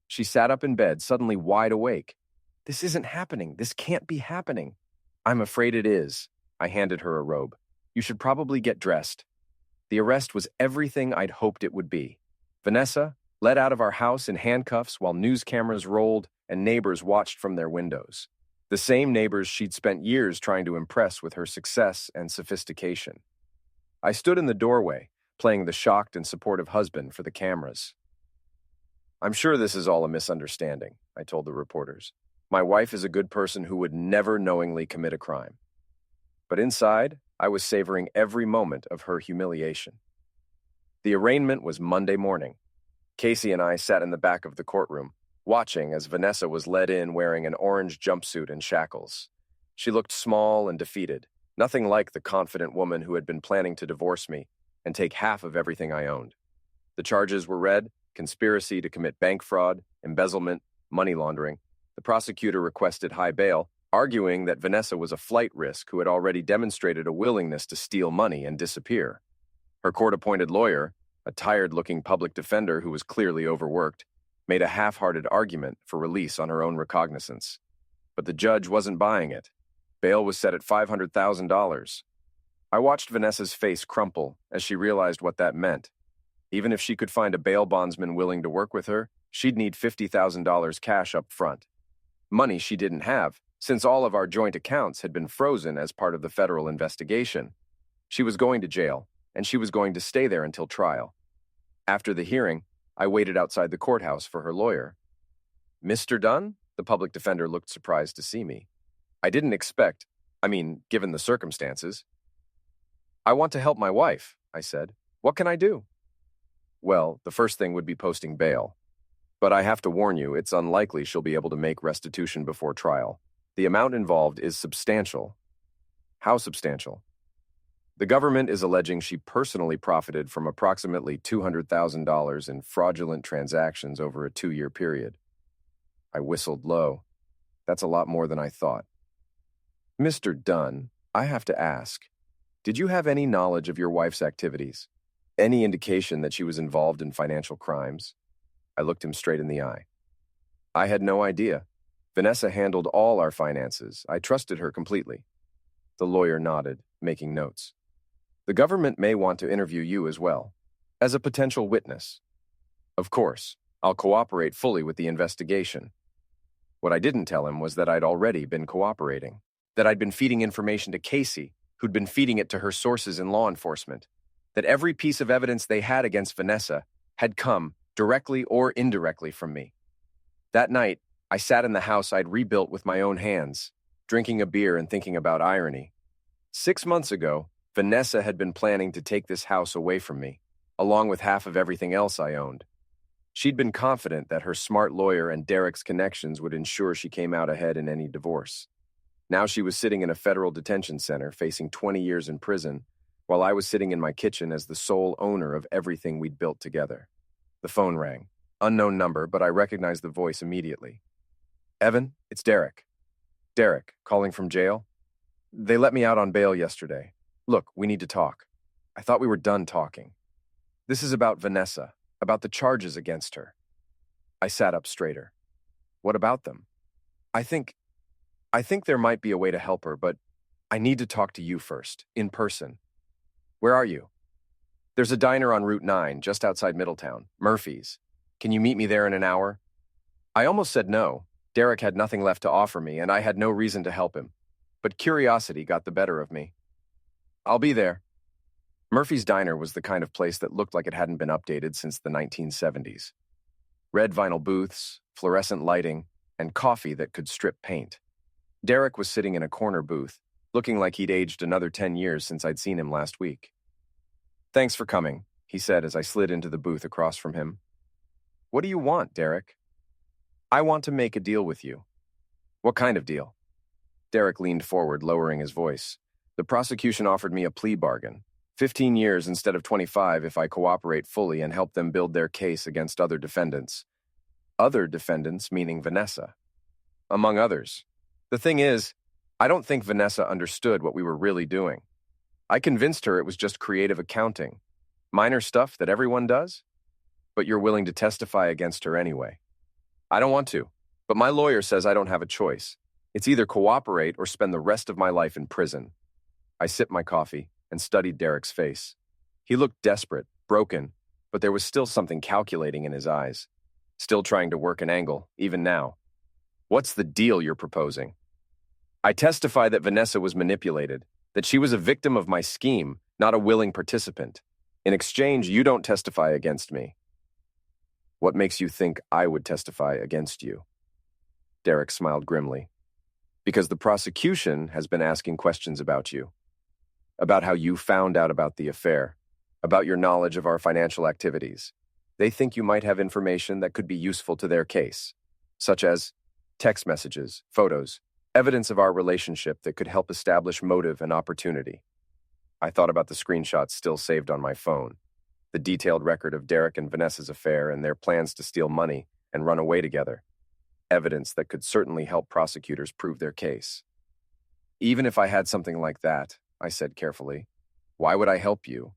She sat up in bed, suddenly wide awake. This isn't happening. This can't be happening. I'm afraid it is. I handed her a robe. You should probably get dressed. The arrest was everything I'd hoped it would be. Vanessa, led out of our house in handcuffs while news cameras rolled and neighbors watched from their windows. The same neighbors she'd spent years trying to impress with her success and sophistication. I stood in the doorway, playing the shocked and supportive husband for the cameras. I'm sure this is all a misunderstanding, I told the reporters. My wife is a good person who would never knowingly commit a crime. But inside, I was savoring every moment of her humiliation. The arraignment was Monday morning. Casey and I sat in the back of the courtroom, watching as Vanessa was led in wearing an orange jumpsuit and shackles. She looked small and defeated, nothing like the confident woman who had been planning to divorce me and take half of everything I owned. The charges were read, conspiracy to commit bank fraud, embezzlement, money laundering. The prosecutor requested high bail, arguing that Vanessa was a flight risk who had already demonstrated a willingness to steal money and disappear. Her court-appointed lawyer, a tired-looking public defender who was clearly overworked, made a half-hearted argument for release on her own recognizance. But the judge wasn't buying it. Bail was set at $500,000. I watched Vanessa's face crumple as she realized what that meant. Even if she could find a bail bondsman willing to work with her, she'd need $50,000 cash up front. Money she didn't have, since all of our joint accounts had been frozen as part of the federal investigation. She was going to jail, and she was going to stay there until trial. After the hearing, I waited outside the courthouse for her lawyer. "Mr. Dunn?" The public defender looked surprised to see me. I didn't expect, given the circumstances. "I want to help my wife," I said. "What can I do?" "Well, the first thing would be posting bail. But I have to warn you, it's unlikely she'll be able to make restitution before trial. The amount involved is substantial." "How substantial?" "The government is alleging she personally profited from approximately $200,000 in fraudulent transactions over a 2-year period." I whistled low. That's a lot more than I thought. "Mr. Dunn, I have to ask, did you have any knowledge of your wife's activities? Any indication that she was involved in financial crimes?" I looked him straight in the eye. "I had no idea. Vanessa handled all our finances. I trusted her completely." The lawyer nodded, making notes. "The government may want to interview you as well, as a potential witness." "Of course, I'll cooperate fully with the investigation." What I didn't tell him was that I'd already been cooperating, that I'd been feeding information to Casey, who'd been feeding it to her sources in law enforcement, that every piece of evidence they had against Vanessa had come, directly or indirectly, from me. That night, I sat in the house I'd rebuilt with my own hands, drinking a beer and thinking about irony. 6 months ago, Vanessa had been planning to take this house away from me, along with half of everything else I owned. She'd been confident that her smart lawyer and Derek's connections would ensure she came out ahead in any divorce. Now she was sitting in a federal detention center facing 20 years in prison, while I was sitting in my kitchen as the sole owner of everything we'd built together. The phone rang. Unknown number, but I recognized the voice immediately. "Evan, it's Derek." "Derek, calling from jail?" "They let me out on bail yesterday. Look, we need to talk." "I thought we were done talking." "This is about Vanessa, about the charges against her." I sat up straighter. "What about them?" I think there might be a way to help her, but I need to talk to you first, in person." "Where are you?" "There's a diner on Route 9, just outside Middletown, Murphy's. Can you meet me there in an hour?" I almost said no. Derek had nothing left to offer me, and I had no reason to help him. But curiosity got the better of me. "I'll be there." Murphy's Diner was the kind of place that looked like it hadn't been updated since the 1970s. Red vinyl booths, fluorescent lighting, and coffee that could strip paint. Derek was sitting in a corner booth, looking like he'd aged another 10 years since I'd seen him last week. "Thanks for coming," he said as I slid into the booth across from him. "What do you want, Derek?" "I want to make a deal with you." "What kind of deal?" Derek leaned forward, lowering his voice. "The prosecution offered me a plea bargain. 15 years instead of 25 if I cooperate fully and help them build their case against other defendants. Other defendants meaning Vanessa. Among others. The thing is, I don't think Vanessa understood what we were really doing. I convinced her it was just creative accounting. Minor stuff that everyone does. But you're willing to testify against her anyway." "I don't want to, but my lawyer says I don't have a choice. It's either cooperate or spend the rest of my life in prison." I sipped my coffee and studied Derek's face. He looked desperate, broken, but there was still something calculating in his eyes. Still trying to work an angle, even now. "What's the deal you're proposing?" "I testify that Vanessa was manipulated, that she was a victim of my scheme, not a willing participant. In exchange, you don't testify against me." "What makes you think I would testify against you?" Derek smiled grimly. "Because the prosecution has been asking questions about you. About how you found out about the affair. About your knowledge of our financial activities. They think you might have information that could be useful to their case, such as text messages, photos, evidence of our relationship that could help establish motive and opportunity." I thought about the screenshots still saved on my phone. the detailed record of Derek and Vanessa's affair and their plans to steal money and run away together. Evidence that could certainly help prosecutors prove their case. Even if I had something like that, I said carefully, why would I help you?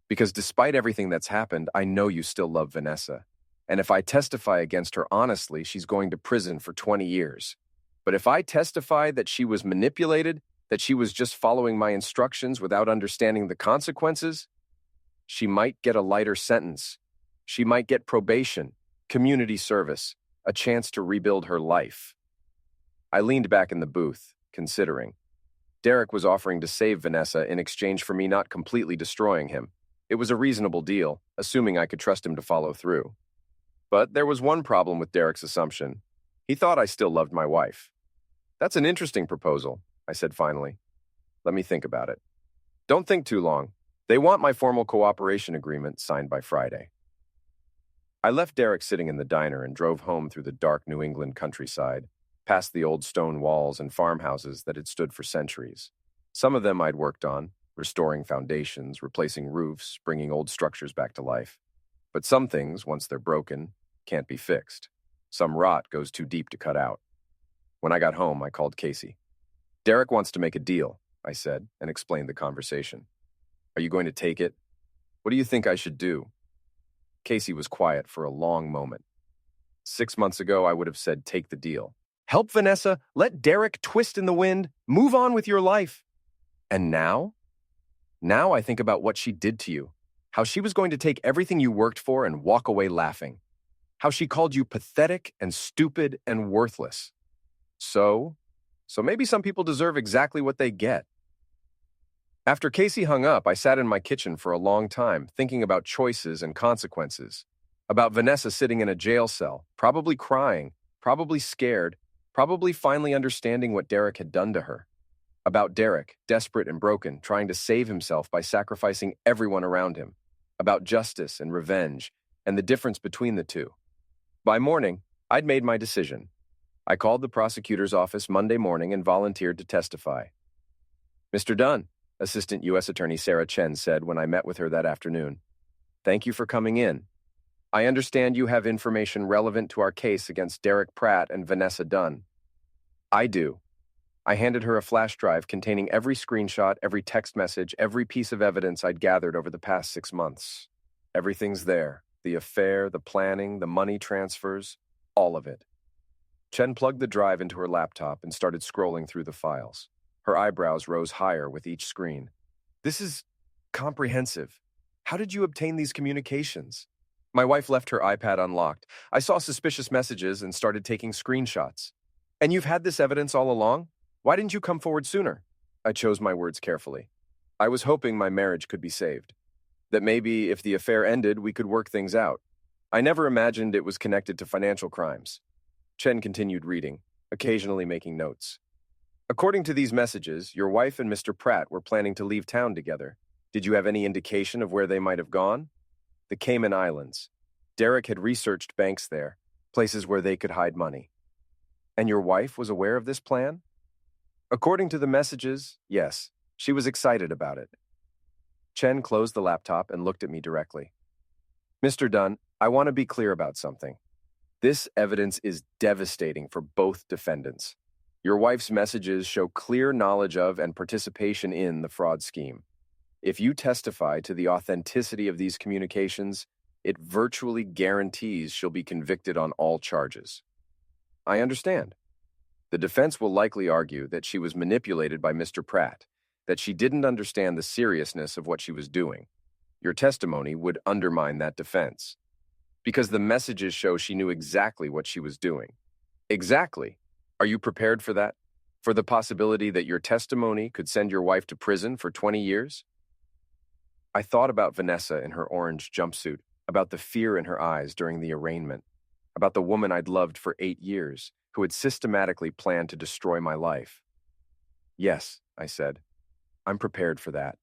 Because despite everything that's happened, I know you still love Vanessa. And if I testify against her honestly, she's going to prison for 20 years. But if I testify that she was manipulated, that she was just following my instructions without understanding the consequences, she might get a lighter sentence. She might get probation, community service, a chance to rebuild her life. I leaned back in the booth, considering. Derek was offering to save Vanessa in exchange for me not completely destroying him. It was a reasonable deal, assuming I could trust him to follow through. But there was one problem with Derek's assumption. He thought I still loved my wife. That's an interesting proposal, I said finally. Let me think about it. Don't think too long. They want my formal cooperation agreement signed by Friday. I left Derek sitting in the diner and drove home through the dark New England countryside, past the old stone walls and farmhouses that had stood for centuries. Some of them I'd worked on, restoring foundations, replacing roofs, bringing old structures back to life. But some things, once they're broken, can't be fixed. Some rot goes too deep to cut out. When I got home, I called Casey. Derek wants to make a deal, I said, and explained the conversation. Are you going to take it? What do you think I should do? Casey was quiet for a long moment. 6 months ago, I would have said, take the deal. Help Vanessa, let Derek twist in the wind, move on with your life. And now? Now I think about what she did to you, how she was going to take everything you worked for and walk away laughing, how she called you pathetic and stupid and worthless. So maybe some people deserve exactly what they get. After Casey hung up, I sat in my kitchen for a long time, thinking about choices and consequences, about Vanessa sitting in a jail cell, probably crying, probably scared, probably finally understanding what Derek had done to her, about Derek, desperate and broken, trying to save himself by sacrificing everyone around him, about justice and revenge, and the difference between the two. By morning, I'd made my decision. I called the prosecutor's office Monday morning and volunteered to testify. Mr. Dunn, Assistant U.S. Attorney Sarah Chen said when I met with her that afternoon, thank you for coming in. I understand you have information relevant to our case against Derek Pratt and Vanessa Dunn. I do. I handed her a flash drive containing every screenshot, every text message, every piece of evidence I'd gathered over the past 6 months. Everything's there. The affair, the planning, the money transfers, all of it. Chen plugged the drive into her laptop and started scrolling through the files. Her eyebrows rose higher with each screen. This is comprehensive. How did you obtain these communications? My wife left her iPad unlocked. I saw suspicious messages and started taking screenshots. And you've had this evidence all along? Why didn't you come forward sooner? I chose my words carefully. I was hoping my marriage could be saved. That maybe if the affair ended, we could work things out. I never imagined it was connected to financial crimes. Chen continued reading, occasionally making notes. According to these messages, your wife and Mr. Pratt were planning to leave town together. Did you have any indication of where they might have gone? The Cayman Islands. Derek had researched banks there, places where they could hide money. And your wife was aware of this plan? According to the messages, yes, she was excited about it. Chen closed the laptop and looked at me directly. Mr. Dunn, I want to be clear about something. This evidence is devastating for both defendants. Your wife's messages show clear knowledge of and participation in the fraud scheme. If you testify to the authenticity of these communications, it virtually guarantees she'll be convicted on all charges. I understand. The defense will likely argue that she was manipulated by Mr. Pratt, that she didn't understand the seriousness of what she was doing. Your testimony would undermine that defense, because the messages show she knew exactly what she was doing. Exactly. Are you prepared for that? For the possibility that your testimony could send your wife to prison for 20 years? I thought about Vanessa in her orange jumpsuit, about the fear in her eyes during the arraignment, about the woman I'd loved for 8 years, who had systematically planned to destroy my life. Yes, I said. I'm prepared for that.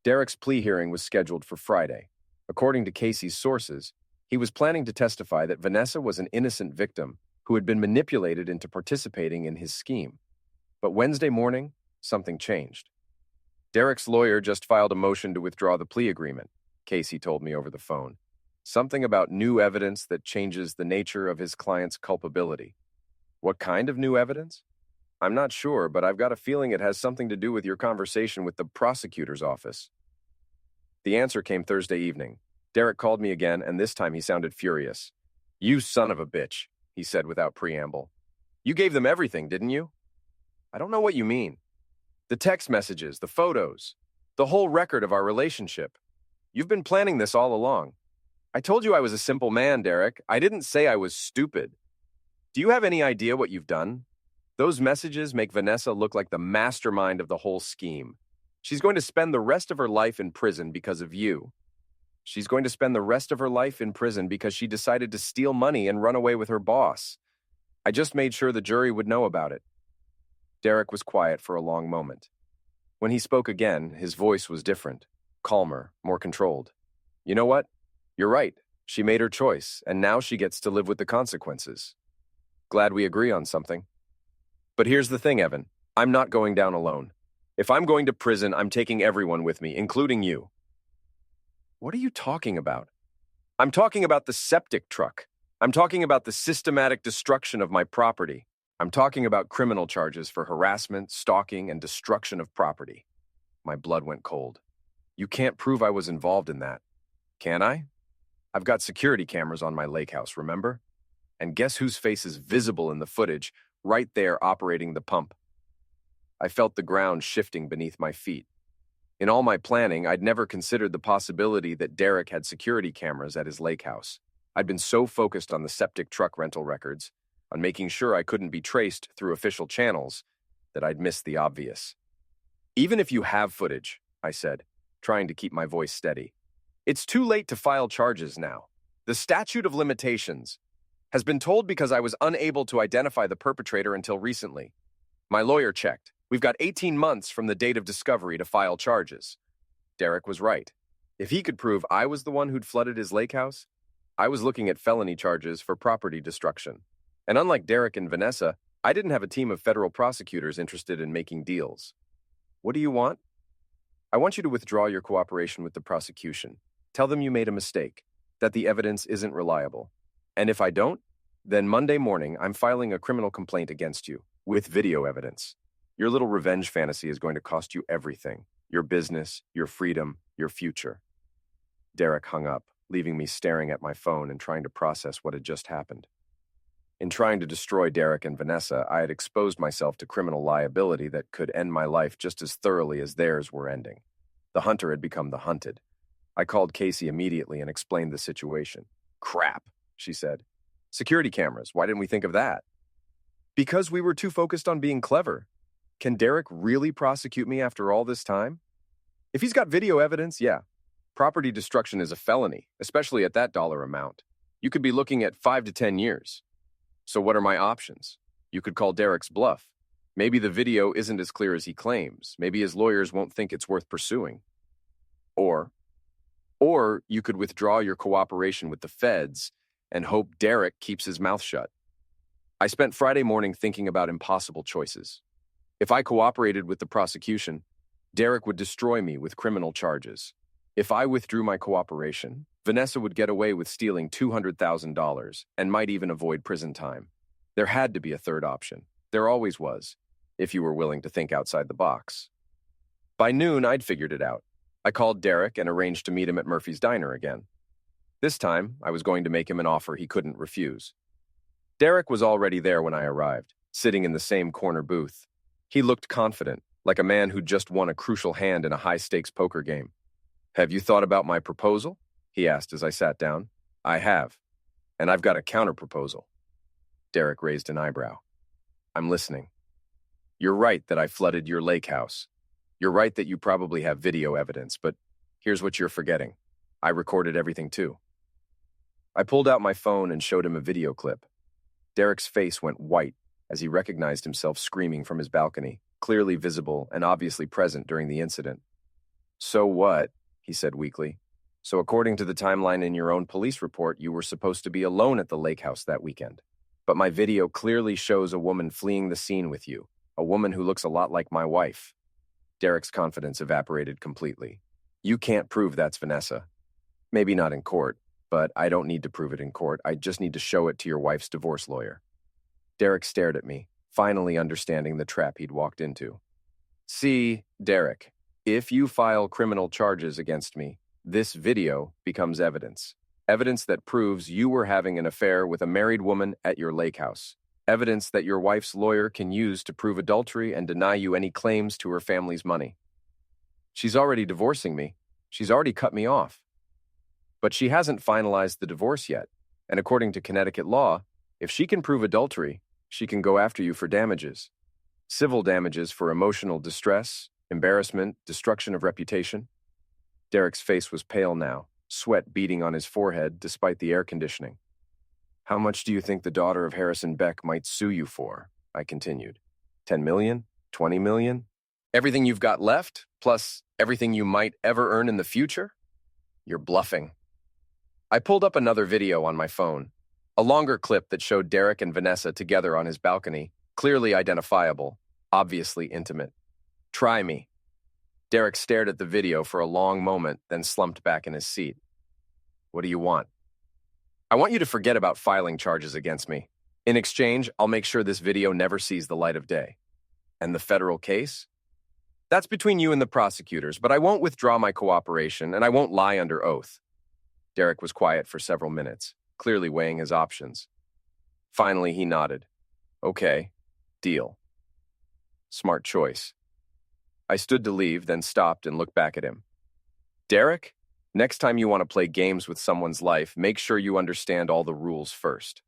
Derek's plea hearing was scheduled for Friday. According to Casey's sources, he was planning to testify that Vanessa was an innocent victim who had been manipulated into participating in his scheme. But Wednesday morning, something changed. Derek's lawyer just filed a motion to withdraw the plea agreement. Casey told me over the phone. Something about new evidence that changes the nature of his client's culpability. What kind of new evidence? I'm not sure, but I've got a feeling it has something to do with your conversation with the prosecutor's office. The answer came Thursday evening. Derek called me again, and this time he sounded furious. "You son of a bitch," he said without preamble. "You gave them everything, didn't you?" "I don't know what you mean." "The text messages, the photos, the whole record of our relationship. You've been planning this all along." "I told you I was a simple man, Derek. I didn't say I was stupid." "Do you have any idea what you've done? Those messages make Vanessa look like the mastermind of the whole scheme. She's going to spend the rest of her life in prison because of you. She's going to spend the rest of her life in prison because she decided to steal money and run away with her boss. I just made sure the jury would know about it." Derek was quiet for a long moment. When he spoke again, his voice was different, calmer, more controlled. "You know what? You're right. She made her choice, and now she gets to live with the consequences. Glad we agree on something. But here's the thing, Evan. I'm not going down alone. If I'm going to prison, I'm taking everyone with me, including you." "What are you talking about?" "I'm talking about the septic truck. I'm talking about the systematic destruction of my property. I'm talking about criminal charges for harassment, stalking, and destruction of property." My blood went cold. "You can't prove I was involved in that. Can I? I've got security cameras on my lake house, remember? And guess whose face is visible in the footage, right there operating the pump?" I felt the ground shifting beneath my feet. In all my planning, I'd never considered the possibility that Derek had security cameras at his lake house. I'd been so focused on the septic truck rental records, on making sure I couldn't be traced through official channels, that I'd missed the obvious. "Even if you have footage," I said, trying to keep my voice steady, "it's too late to file charges now. The statute of limitations has been told because I was unable to identify the perpetrator until recently. My lawyer checked. We've got 18 months from the date of discovery to file charges." Derek was right. If he could prove I was the one who'd flooded his lake house, I was looking at felony charges for property destruction. And unlike Derek and Vanessa, I didn't have a team of federal prosecutors interested in making deals. "What do you want?" "I want you to withdraw your cooperation with the prosecution. Tell them you made a mistake, that the evidence isn't reliable. And if I don't, then Monday morning I'm filing a criminal complaint against you, with video evidence. Your little revenge fantasy is going to cost you everything. Your business, your freedom, your future." Derek hung up, leaving me staring at my phone and trying to process what had just happened. In trying to destroy Derek and Vanessa, I had exposed myself to criminal liability that could end my life just as thoroughly as theirs were ending. The hunter had become the hunted. I called Casey immediately and explained the situation. "Crap," she said. "Security cameras, why didn't we think of that?" "Because we were too focused on being clever. Can Derek really prosecute me after all this time? If he's got video evidence, yeah. Property destruction is a felony, especially at that dollar amount. You could be looking at 5 to 10 years. So what are my options? You could call Derek's bluff. Maybe the video isn't as clear as he claims. Maybe his lawyers won't think it's worth pursuing. Or you could withdraw your cooperation with the feds and hope Derek keeps his mouth shut." I spent Friday morning thinking about impossible choices. If I cooperated with the prosecution, Derek would destroy me with criminal charges. If I withdrew my cooperation, Vanessa would get away with stealing $200,000 and might even avoid prison time. There had to be a third option. There always was, if you were willing to think outside the box. By noon, I'd figured it out. I called Derek and arranged to meet him at Murphy's Diner again. This time, I was going to make him an offer he couldn't refuse. Derek was already there when I arrived, sitting in the same corner booth. He looked confident, like a man who'd just won a crucial hand in a high-stakes poker game. "Have you thought about my proposal?" he asked as I sat down. "I have, and I've got a counter-proposal." Derek raised an eyebrow. "I'm listening." "You're right that I flooded your lake house. You're right that you probably have video evidence, but here's what you're forgetting. I recorded everything too." I pulled out my phone and showed him a video clip. Derek's face went white as he recognized himself screaming from his balcony, clearly visible and obviously present during the incident. "So what?" he said weakly. "So according to the timeline in your own police report, you were supposed to be alone at the lake house that weekend. But my video clearly shows a woman fleeing the scene with you, a woman who looks a lot like my wife." Derek's confidence evaporated completely. "You can't prove that's Vanessa. Maybe not in court, but I don't need to prove it in court. I just need to show it to your wife's divorce lawyer. Derek stared at me, finally understanding the trap he'd walked into. See, Derek, if you file criminal charges against me, this video becomes evidence. Evidence that proves you were having an affair with a married woman at your lake house. Evidence that your wife's lawyer can use to prove adultery and deny you any claims to her family's money. She's already divorcing me. She's already cut me off. But she hasn't finalized the divorce yet, and according to Connecticut law, if she can prove adultery, she can go after you for damages. Civil damages for emotional distress, embarrassment, destruction of reputation. Derek's face was pale now, sweat beading on his forehead despite the air conditioning. How much do you think the daughter of Harrison Beck might sue you for? I continued. 10 million? 20 million? Everything you've got left, plus everything you might ever earn in the future? You're bluffing. I pulled up another video on my phone, a longer clip that showed Derek and Vanessa together on his balcony, clearly identifiable, obviously intimate. Try me. Derek stared at the video for a long moment, then slumped back in his seat. What do you want? I want you to forget about filing charges against me. In exchange, I'll make sure this video never sees the light of day. And the federal case? That's between you and the prosecutors, but I won't withdraw my cooperation, and I won't lie under oath. Derek was quiet for several minutes, clearly weighing his options. Finally, he nodded. Okay, deal. Smart choice. I stood to leave, then stopped and looked back at him. Derek, next time you want to play games with someone's life, make sure you understand all the rules first.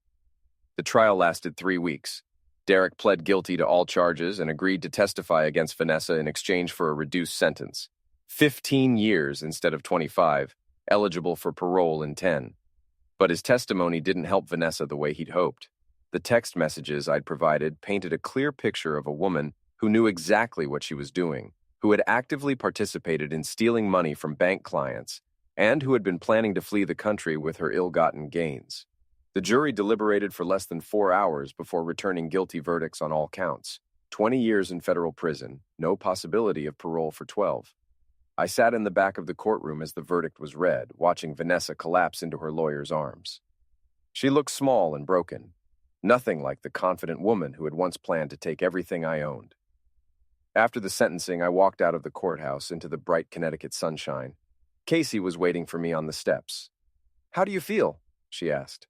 The trial lasted 3 weeks. Derek pled guilty to all charges and agreed to testify against Vanessa in exchange for a reduced sentence. 15 years instead of 25, eligible for parole in 10. But his testimony didn't help Vanessa the way he'd hoped. The text messages I'd provided painted a clear picture of a woman who knew exactly what she was doing, who had actively participated in stealing money from bank clients, and who had been planning to flee the country with her ill-gotten gains. The jury deliberated for less than 4 hours before returning guilty verdicts on all counts. 20 years in federal prison, no possibility of parole for 12. I sat in the back of the courtroom as the verdict was read, watching Vanessa collapse into her lawyer's arms. She looked small and broken, nothing like the confident woman who had once planned to take everything I owned. After the sentencing, I walked out of the courthouse into the bright Connecticut sunshine. Casey was waiting for me on the steps. "How do you feel?" she asked.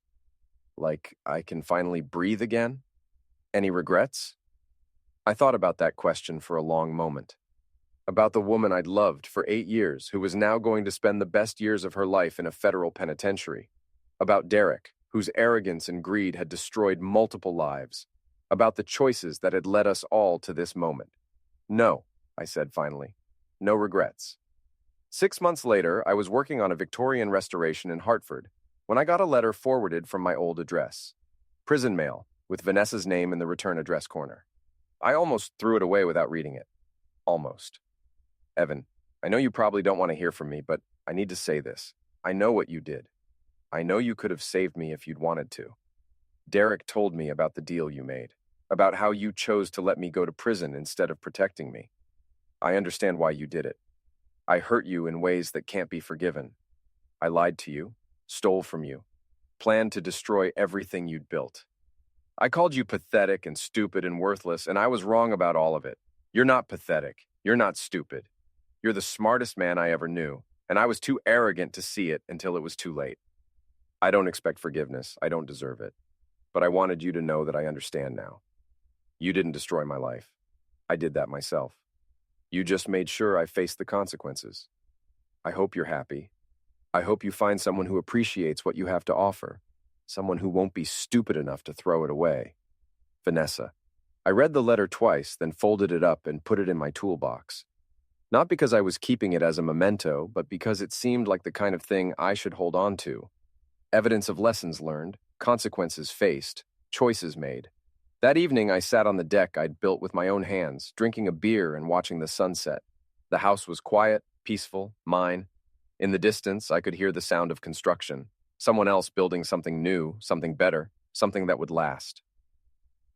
"Like I can finally breathe again? Any regrets?" I thought about that question for a long moment. About the woman I'd loved for 8 years who was now going to spend the best years of her life in a federal penitentiary. About Derek, whose arrogance and greed had destroyed multiple lives. About the choices that had led us all to this moment. "No," I said finally. "No regrets." 6 months later, I was working on a Victorian restoration in Hartford when I got a letter forwarded from my old address. Prison mail, with Vanessa's name in the return address corner. I almost threw it away without reading it. Almost. Evan, I know you probably don't want to hear from me, but I need to say this. I know what you did. I know you could have saved me if you'd wanted to. Derek told me about the deal you made, about how you chose to let me go to prison instead of protecting me. I understand why you did it. I hurt you in ways that can't be forgiven. I lied to you, stole from you, planned to destroy everything you'd built. I called you pathetic and stupid and worthless, and I was wrong about all of it. You're not pathetic. You're not stupid. You're the smartest man I ever knew, and I was too arrogant to see it until it was too late. I don't expect forgiveness. I don't deserve it. But I wanted you to know that I understand now. You didn't destroy my life. I did that myself. You just made sure I faced the consequences. I hope you're happy. I hope you find someone who appreciates what you have to offer, someone who won't be stupid enough to throw it away. Vanessa. I read the letter twice, then folded it up and put it in my toolbox. Not because I was keeping it as a memento, but because it seemed like the kind of thing I should hold on to. Evidence of lessons learned, consequences faced, choices made. That evening, I sat on the deck I'd built with my own hands, drinking a beer and watching the sunset. The house was quiet, peaceful, mine. In the distance, I could hear the sound of construction. Someone else building something new, something better, something that would last.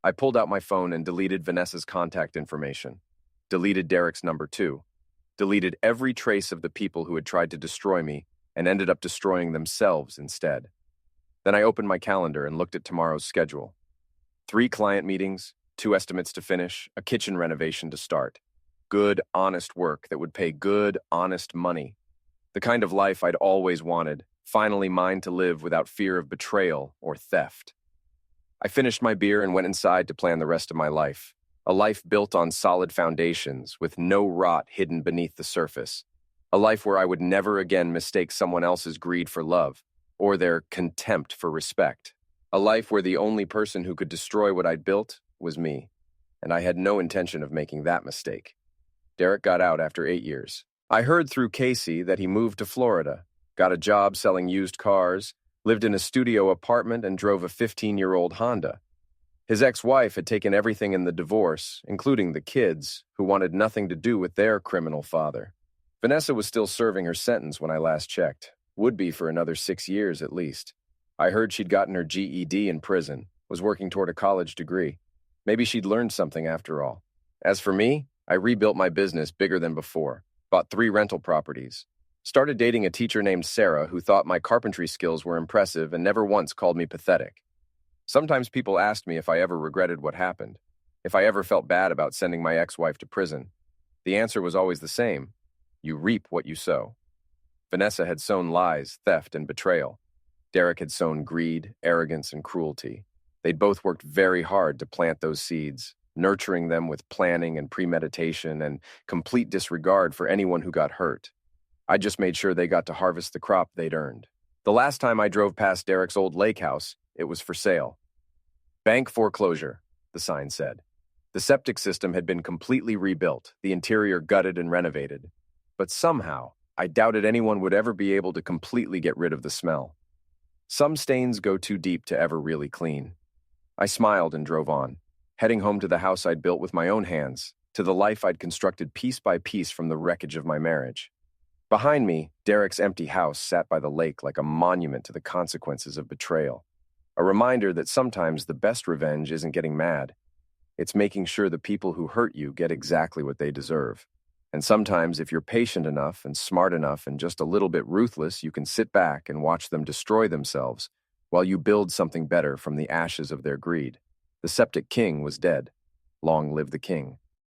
I pulled out my phone and deleted Vanessa's contact information. Deleted Derek's number too. Deleted every trace of the people who had tried to destroy me, and ended up destroying themselves instead. Then I opened my calendar and looked at tomorrow's schedule. 3 client meetings, 2 estimates to finish, a kitchen renovation to start. Good, honest work that would pay good, honest money. The kind of life I'd always wanted, finally mine to live without fear of betrayal or theft. I finished my beer and went inside to plan the rest of my life. A life built on solid foundations, with no rot hidden beneath the surface. A life where I would never again mistake someone else's greed for love, or their contempt for respect. A life where the only person who could destroy what I'd built was me, and I had no intention of making that mistake. Derek got out after 8 years. I heard through Casey that he moved to Florida, got a job selling used cars, lived in a studio apartment, and drove a 15-year-old Honda. His ex-wife had taken everything in the divorce, including the kids, who wanted nothing to do with their criminal father. Vanessa was still serving her sentence when I last checked. Would be for another 6 years at least. I heard she'd gotten her GED in prison, was working toward a college degree. Maybe she'd learned something after all. As for me, I rebuilt my business bigger than before, bought 3 rental properties, started dating a teacher named Sarah who thought my carpentry skills were impressive and never once called me pathetic. Sometimes people asked me if I ever regretted what happened, if I ever felt bad about sending my ex-wife to prison. The answer was always the same: you reap what you sow. Vanessa had sown lies, theft, and betrayal. Derek had sown greed, arrogance, and cruelty. They'd both worked very hard to plant those seeds, nurturing them with planning and premeditation and complete disregard for anyone who got hurt. I just made sure they got to harvest the crop they'd earned. The last time I drove past Derek's old lake house, it was for sale. Bank foreclosure, the sign said. The septic system had been completely rebuilt, the interior gutted and renovated. But somehow, I doubted anyone would ever be able to completely get rid of the smell. Some stains go too deep to ever really clean. I smiled and drove on, heading home to the house I'd built with my own hands, to the life I'd constructed piece by piece from the wreckage of my marriage. Behind me, Derek's empty house sat by the lake like a monument to the consequences of betrayal. A reminder that sometimes the best revenge isn't getting mad. It's making sure the people who hurt you get exactly what they deserve. And sometimes, if you're patient enough and smart enough and just a little bit ruthless, you can sit back and watch them destroy themselves while you build something better from the ashes of their greed. The septic king was dead. Long live the king.